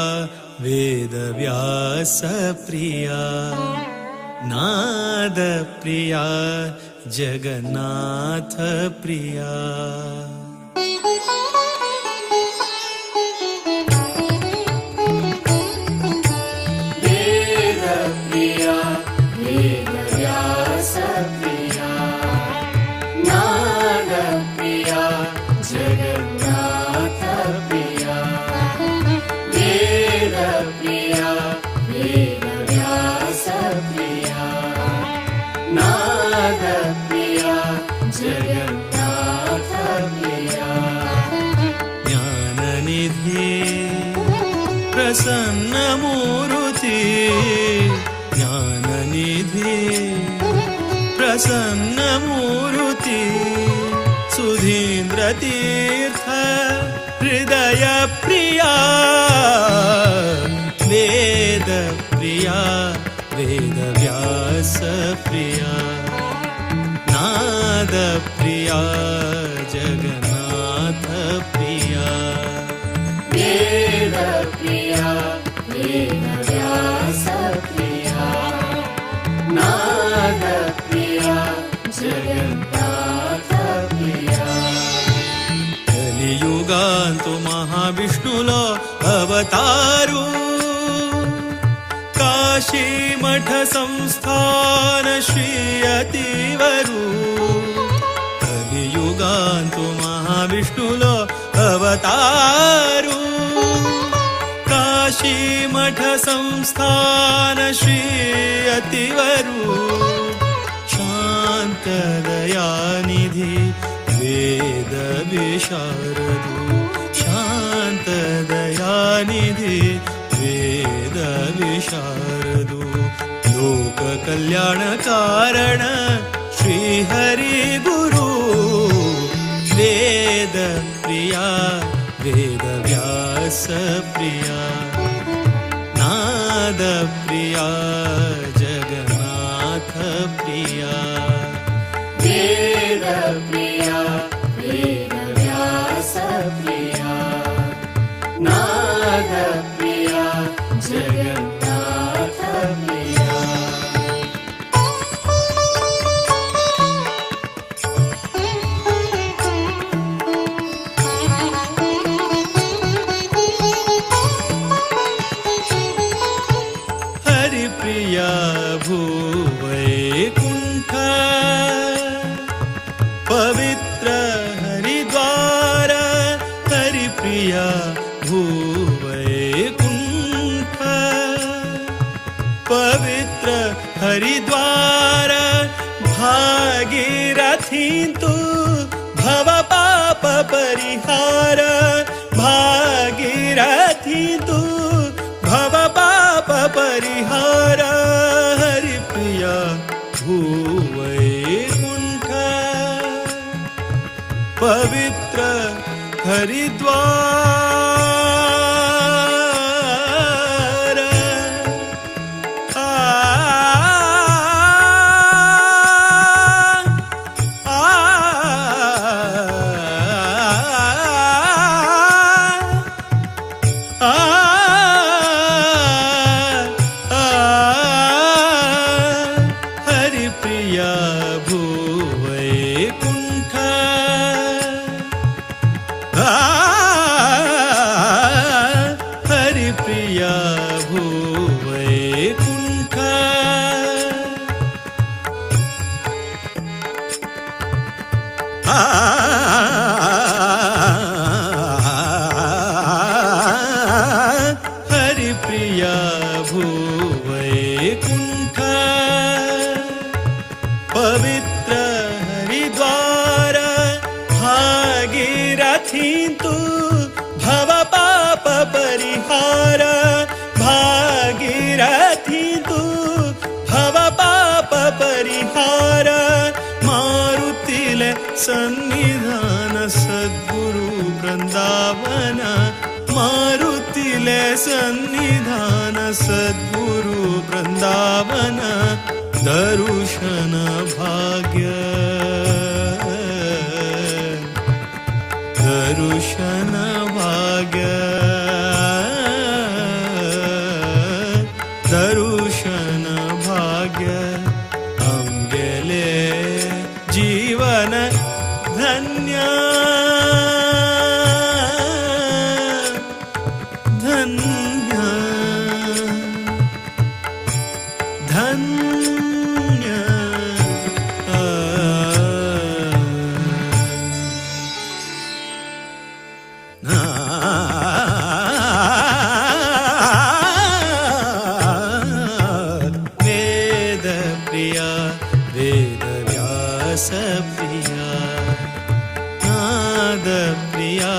वेदव्यास प्रिया नाद प्रिया जगन्नाथ प्रिया
वेद प्रिया वेदव्यास प्रिया नाद प्रिया जगन्नाथ प्रिया वेद प्रिया वेदव्यास प्रिया नाद प्रिया जगन्नाथ प्रिया
ज्ञाननिधि प्रसन्नमूर्ति ज्ञाननिधि प्रसन्नमूर्ति सुधीन्द्रतीर्थ हृदय प्रिया वेद प्रिया वेदव्यास प्रिया नाद प्रिया जगन्नाथ प्रिया
वेद प्रिया वेदव्यास प्रिया नाद प्रिया जगन्नाथ प्रिया
కలియుగాంతు మహావిష్ణులో అవతారు కాశీమఠ సంస్థాన శ్రీ అతివరు కలియుగాంతు మహావిష్ణులో అవతారు కాశీమఠ సంస్థాన శ్రీ అతివరు శాంతదయానిధి वेद विशारदु शान्तदयानिधि वेद विशारदु लोक कल्याण कारण श्री हरि गुरु वेद प्रिया वेदव्यास प्रिया नाद प्रिया जगन्नाथ प्रिया
वेद प्रिया वेदव्यास प्रिया नाद प्रिया जगन्नाथ प्रिया
हरि प्रिया भूवैकुण्ठ पवित्र हरिद्वार हरिप्रिया भूवैकुण्ठ पवित्र हरिद्वार भागीरथी तु भव पाप परिहार भागीरथी तु भव पाप परिहार हरिप्रिया भूवैकुण्ठ पवित्र हरिद्वार हरिप्रिया भूवैकुण्ठ हरिप्रिया भूवैकुण्ठ हरिप्रिया भूवैकुण्ठ पवित्र हरिद्वार भागीरथी तु भव पाप परिहार भागीरथी तु भव पाप परिहार सन्निधान सद्गुरु वृंदावन मारुतिले सन्निधान सद्गुरु वृंदावन दर्शन भाग्य दर्शन भाग्य दर्शन भाग्य अंगेले जीवन धन्य धन्य धन्य वेद प्रिया वेद व्यास प्रिया नाद प्रिया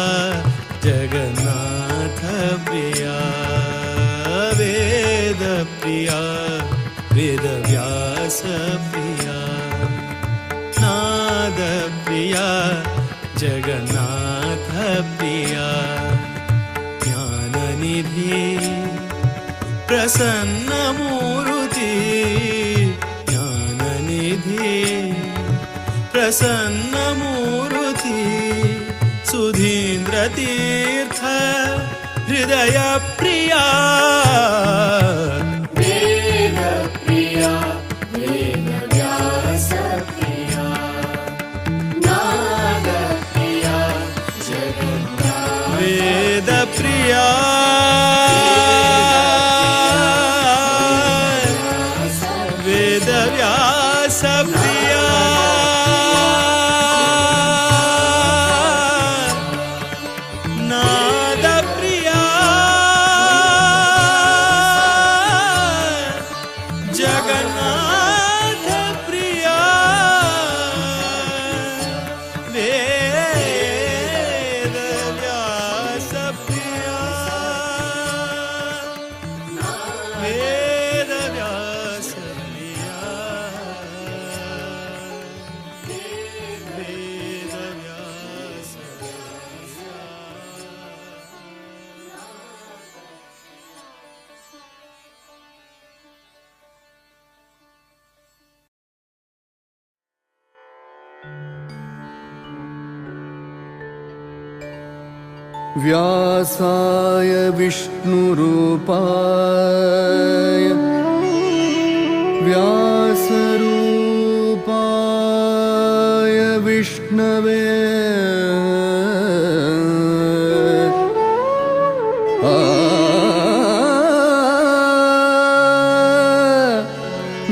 जगन्नाथ प्रिया वेद प्रिया वेद व्यास प्रिया नाद प्रिया जगन्नाथ प्रिया ज्ञाननिधि प्रसन्न मूर्ति ज्ञाननिधि प्रसन्न मूर्ति सुधीन्द्र तीर्थ हृदय प्रिया
वेद प्रिया वेद व्यास प्रिया नाद प्रिया जगन्नाथ
वेद प्रिया वेद व्यास प्रिया नाद प्रिया जगन्नाथ प्रिया वेद व्यास प्रिया वेद व्यास प्रिया वेद व्यास
व्यासाय विष्णुरूपाय व्यासरूपाय विष्णवे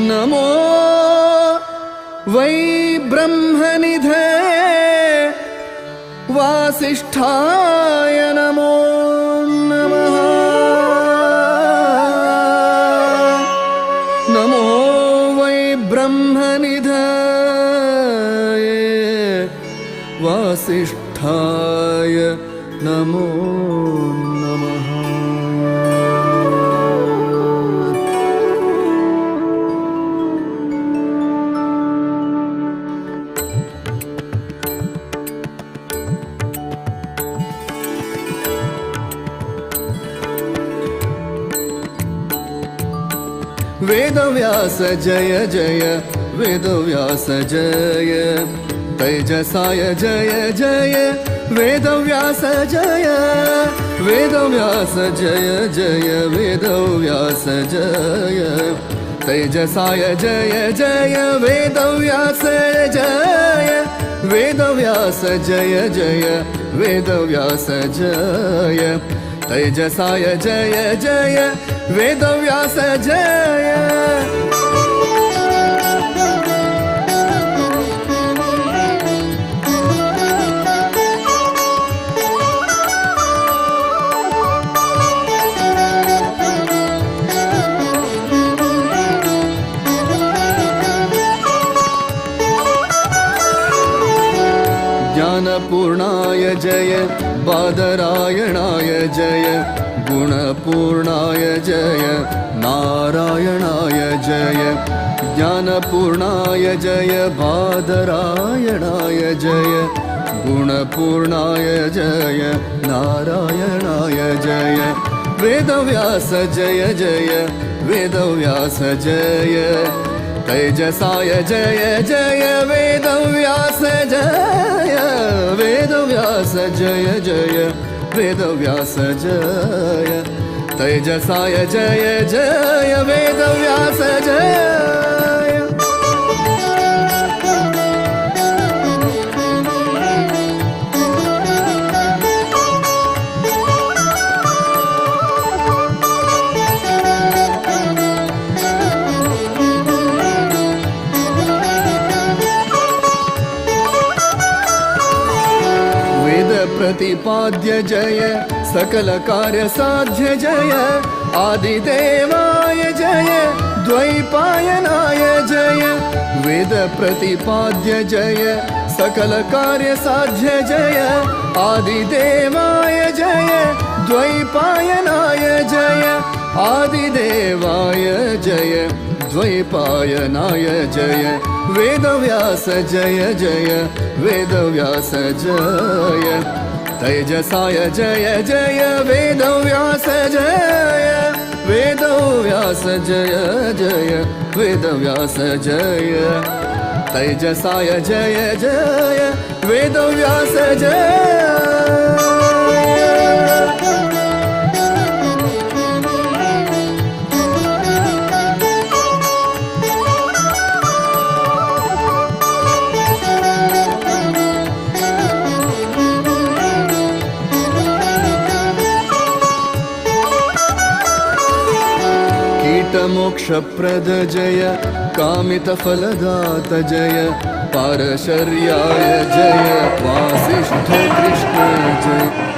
नमो वै ब्रह्मनिधे वासिष्ठाय नमो नमः नमो वै ब्रह्मनिधये वासिष्ठाय नमो नमः वेदव्यास जय जय वेदव्यास जय तेजसाय जय जय वेदव्यास जय वेदव्यास जय जय वेदव्यास जय तेजसाय जय जय वेदव्यास जय वेदव्यास जय जय वेदव्यास जय तेजसाय जय जय वेदव्यास जय ज्ञानपूर्णाय जय बादरायणाय जय गुणपूर्णाय जय नारायणाय जय ज्ञानपूर्णाय जय बादरायणाय जय गुणपूर्णाय जय नारायणाय जय वेदव्यास जय जय वेदव्यास जय तेजसाय जय जय वेदव्यास जय वेदव्यास जय जय वेदव्यास जय तेजसाय जय जय वेदव्यास जय प्रतिपाद्य जय सकल कार्य साध्य जय आदिदेवाय जय द्वैपायनाय जय वेद प्रतिपाद्य जय सकल कार्य साध्य जय आदिदेवाय जय द्वैपायनाय जय आदिदेवाय जय द्वैपायनाय जय वेदव्यास जय जय वेदव्यास जय तेजसाय जय जय वेदव्यास जय वेदव्यास जय जय वेदव्यास जय तेजसाय जय जय वेदव्यास जय मोक्षप्रद जय कामितफलदात जय पारशर्याय जय वासिष्ठ कृष्ण जय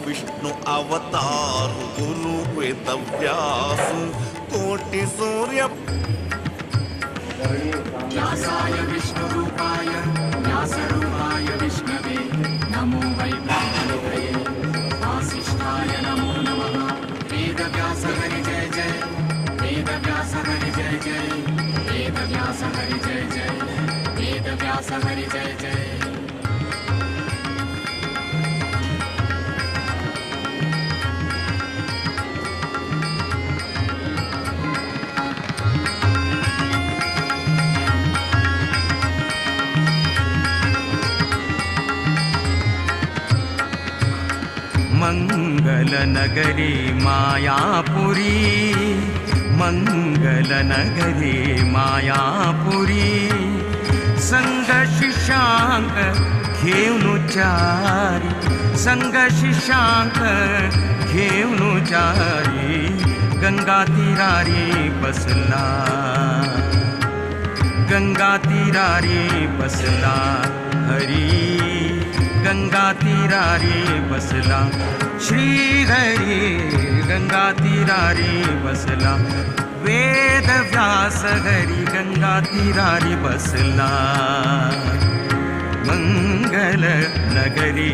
विष्णु अवतार गुरु वेद व्यास कोटि सूर्य
व्यासाय विष्णु रूपाय व्यास रूपाय विष्णवे नमो वै ब्रह्मनिधये वासिष्ठाय नमो नमः वेद व्यास हरि जय जय वेद व्यास हरि जय जय वेद व्यास हरि जय जय वेद व्यास हरि जय जय
मंगलनगरी मायापुरी मंगलनगरी मायापुरी संग शिशांक घेऊनुचारी संग शिशांक घेऊनुचारी गंगा तीरारी बसला गंगा तीरारी बसला हरी गंगा तीरारी बसला श्री हरी गंगा तीरारी बसला वेद व्यास हरी गंगा तीरारी बसला मंगल नगरी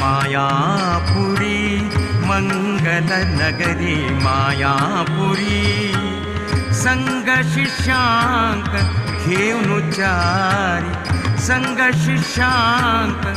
मायापुरी मंगल नगरी मायापुरी संग शिशांक घेऊनुचारी संग शिशांक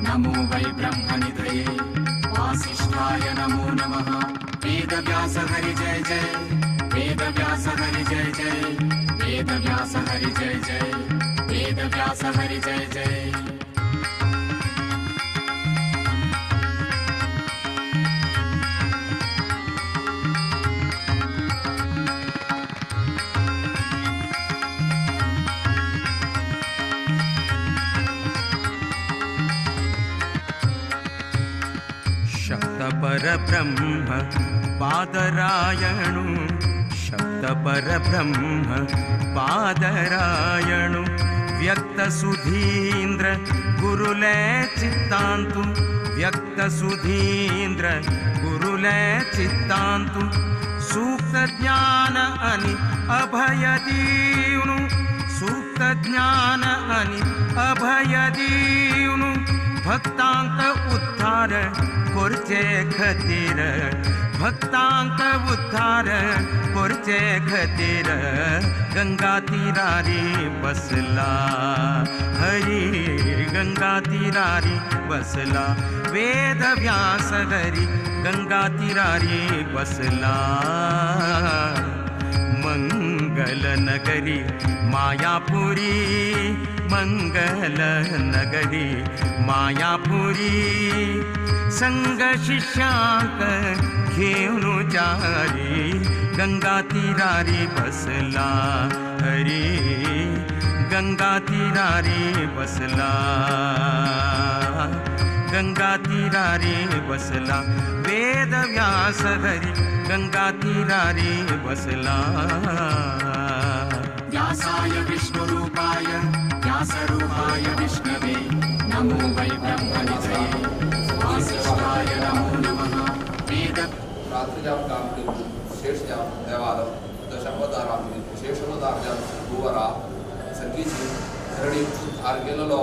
नमो वै ब्रह्मनिधये वासिष्ठाय नमो नमः वेद व्यास हरि जय जय वेद व्यास हरि जय जय वेद व्यास हरि जय जय वेद व्यास हरि जय जय
शब्द पर ब्रह्म पादरायणु शब्द पर ब्रह्म पादरायणु व्यक्त सुधीन्द्र गुरुले चित्तांतु व्यक्त सुधीन्द्र गुरुले चित्तांतु सूक्त ज्ञान अनि अभय दीवनु सूक्त ज्ञान अनि अभय दीवनु भक्तांक उद्धार कोरचे खतीर भक्तांक उद्धार कोरचे वाटेचे खतीर गंगा तीरारी बसला हरी गंगा तीरारी बसला वेद व्यास हरी गंगा तीरारी बसला मंगल नगरी मायापुरी मंगल नगरी मायापुरी संग शिष्याक घेऊन जारी गंगा तीरारी बसला हरी गंगा तीरारी बसला गंगा तीरारी बसला वेद व्यास हरी गंगा तीरारी बसला
व्यासाय विष्णुरूपाय व्यासरूपाय विष्णवे नमो वै ब्रह्मनिधये वासिष्ठाय नमो नमः वेद
रात्रिजाम काम केलं शेषजाम देवालय दशावतारामध्ये शेषावतारजाम भुवरा सगळीची धरणी उद्धार केलेलो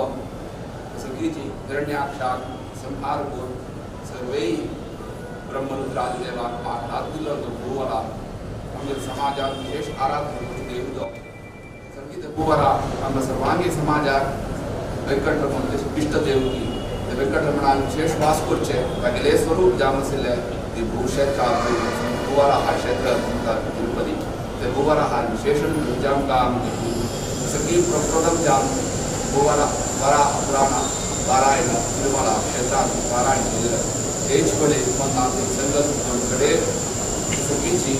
सगळीची हिरण्याक्षाक संहार करून सर्वई ब्रह्मरुद्रादी देवाक हात दिलो तो भुवरा आमच्या समाजात विशेष आराधना देव संगीत भुवरा आमच्या सर्वांगी समाजात वेंकटरमण इष्ट देवकी वेंकटरमणान विशेष वास करचे तागेले स्वरूप जाम आशिल्ले ती भूक्षेत्र भुवरा हा क्षेत्र तिरुपती ते भुवरा हा विशेषण जाम काम सगळी प्रप्रथम जाम भुवरा वरा पुराणा पारायण तिरुमला क्षेत्रात पारायण केलेलं तेच कडे मनातील संकल्पकडे सगळीची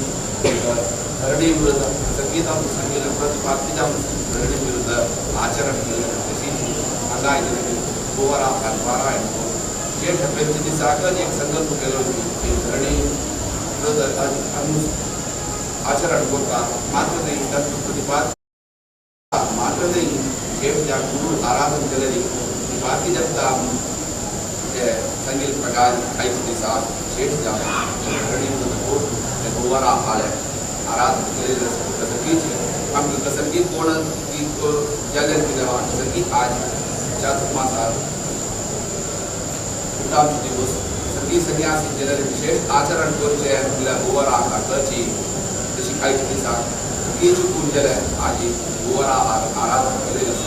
धरणी विरुद्ध संगीता संगीत प्रतिपादीच्या धरणी विरुद्ध आचरण केलेलं तशीची अंगाय भुवरा आणि पारायण जे ठेपेची दिसाकच एक संकल्प केलो की धरणी विरुद्ध आचरण करता मात्र नाही त्यात प्रतिपाद मात्र नाही हे ज्या गुरु आराधन केलेली बाकी जनता संगीत प्रकार काही दिवसात शेष धरणी भुवरा आले आराधन केलेलं संगीत आमचं संगीत कोण जगत देवा संगीत आज चातुर्मासात उत्तम दिवस संगीत संन्यासी केलेले विशेष आचरण करचे आपल्या भुवरा करची तशी काही दिवसात संगीत चुकून केले आजी भुवरा आराधन केलेलं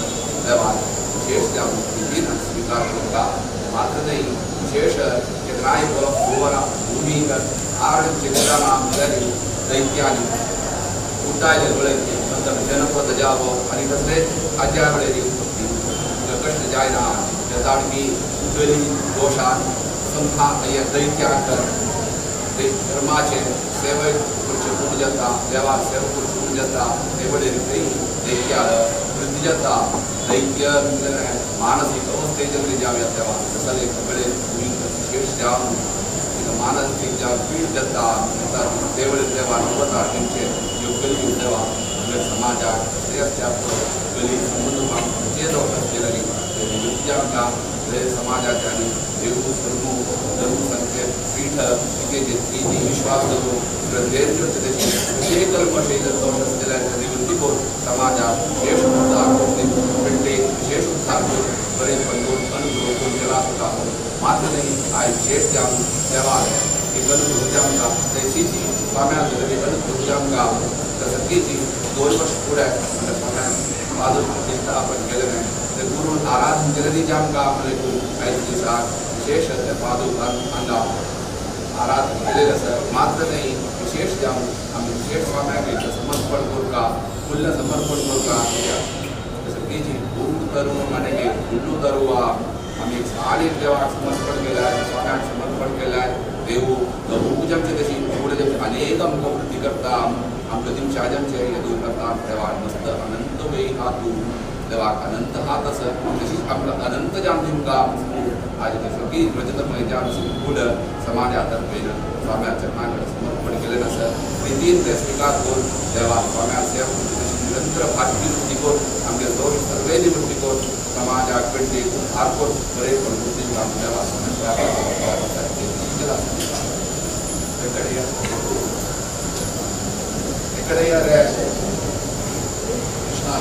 देवा विशेष त्या मुक्तीनं स्वीकार करता मात्र नाही विशेष राय भुवरा भूमिकर आरण चित्राना गरी दैत्यानी उठायले वेळेचे नंतर जनपद जावो आणि कसले आज्या वेळेची कष्ट जायना यदाडकी उगली दोषान संथा या दैत्याक धर्माचे सेवक पुरुष पूर्ण जाता देवा सेवक पुरुष पूर्ण जाता तेवढे दैत्या वृद्धी जाता दैत्य मानसिक अवस्थेजल्ली जाव्या तेव्हा तसले कपडे विशेष जाऊन मानसिक ज्या पीठ जाता तेवढे तेव्हा नवता त्यांचे योग्य देवा समाजात श्रेयस्या गली संबंध चेदव केलेली विद्यांका समाजाच्या आणि देऊ धर्म संख्येत पीठ तिथे विश्वास देतो त्याची कल्पशैल दोष असलेल्या निवृत्तीकोर समाजात विशेष उद्धार भेटते विशेष उद्धार बरेच पण अनुभव केला होता मात्र नाही आज विशेष जाम देवा एक अनुभव जामका त्याची स्वाम्या अनुभव जामका तर सगळीची 2 वर्ष पुढे स्वाम्या प्रतिष्ठा आपण केलं नाही ते गुरु आराधन केलेली जामका आपले काही दिवसात विशेष त्या अंगा आराधन केलेलं असं मात्र नाही विशेष जाम आम्ही विशेष स्वाम्याकडे समर्पण करू का फुल्ल समर्पण करू का सगळीची भूक तरुण माने उल्लू तरुवा आम्ही साडी देवा समर्पण केलं आहे स्वाम्यात समर्पण केलं आहे देऊ पूजांचे तशी पुढे अनेक अंगवृत्ती करता आमच्या दिवसाजनचे यदू करता तेव्हा मस्त अनंत वेळी हा तू तेव्हा अनंत हात असं तशीच आपलं अनंत जाम दिमका आज सगळी रजतमय जाम पुढं समाजातर्फे स्वाम्याच्या मागं समर्पण केलेलं असं नितीन ते स्वीकार करून तेव्हा स्वाम्याच्या निरंतर भाषी वृत्ती करून आमचे दोष सर्वे निवृत्ती करून समाजाकडे उद्धार करून बरेच पण वृत्ती काम तेव्हा इकडे या रे कृष्णा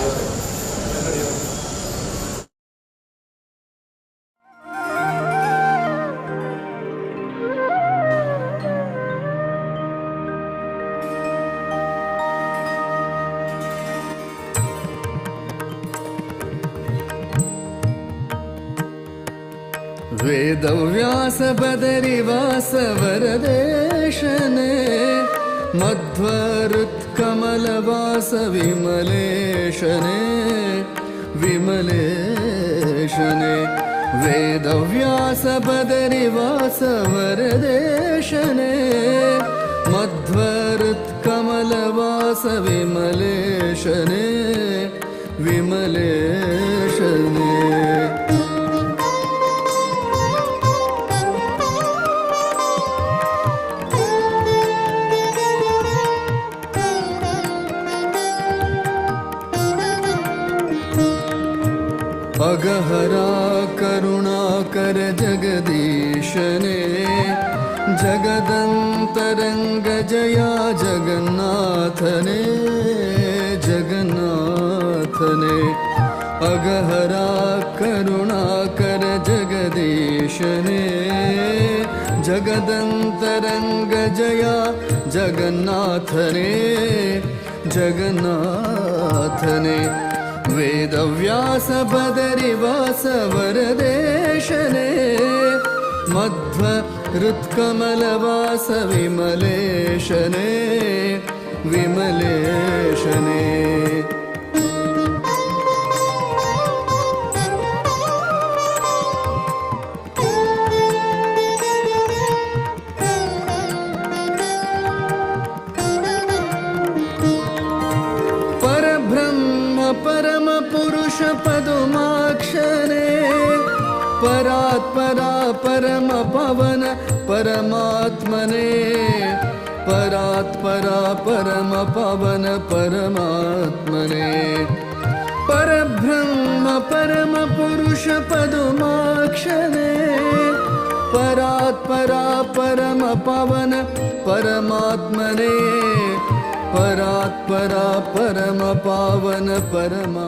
वेदव्यास बदरिवास वरदेशने मध्वरुत्कमलवास विमलेशने विमलेशने वेदव्यास बदरिवास वरदेशने मध्वरुत्कमलवास विमलेशने विमलेशने अगहरा करुणाकर जगदीशने जगदन्तरङ्ग जया जगन्नाथने जगन्नाथने अगहरा करुणाकर जगदीशने जगदन्तरङ्ग जया जगन्नाथने जगन्नाथने वेदव्यास बदरिवास वरदेशने मध्वरुत्कमलवास विमलेशने विमलेशने परम पुरुष पदुमाक्षरे परात्परा परम पवन परमात्मने परात्परा परम पवन परमात्मने परब्रह्म परम पुरुष पदुमाक्षरे परात्परा परम पवन परमात्मने परात्परा परम पावन परमा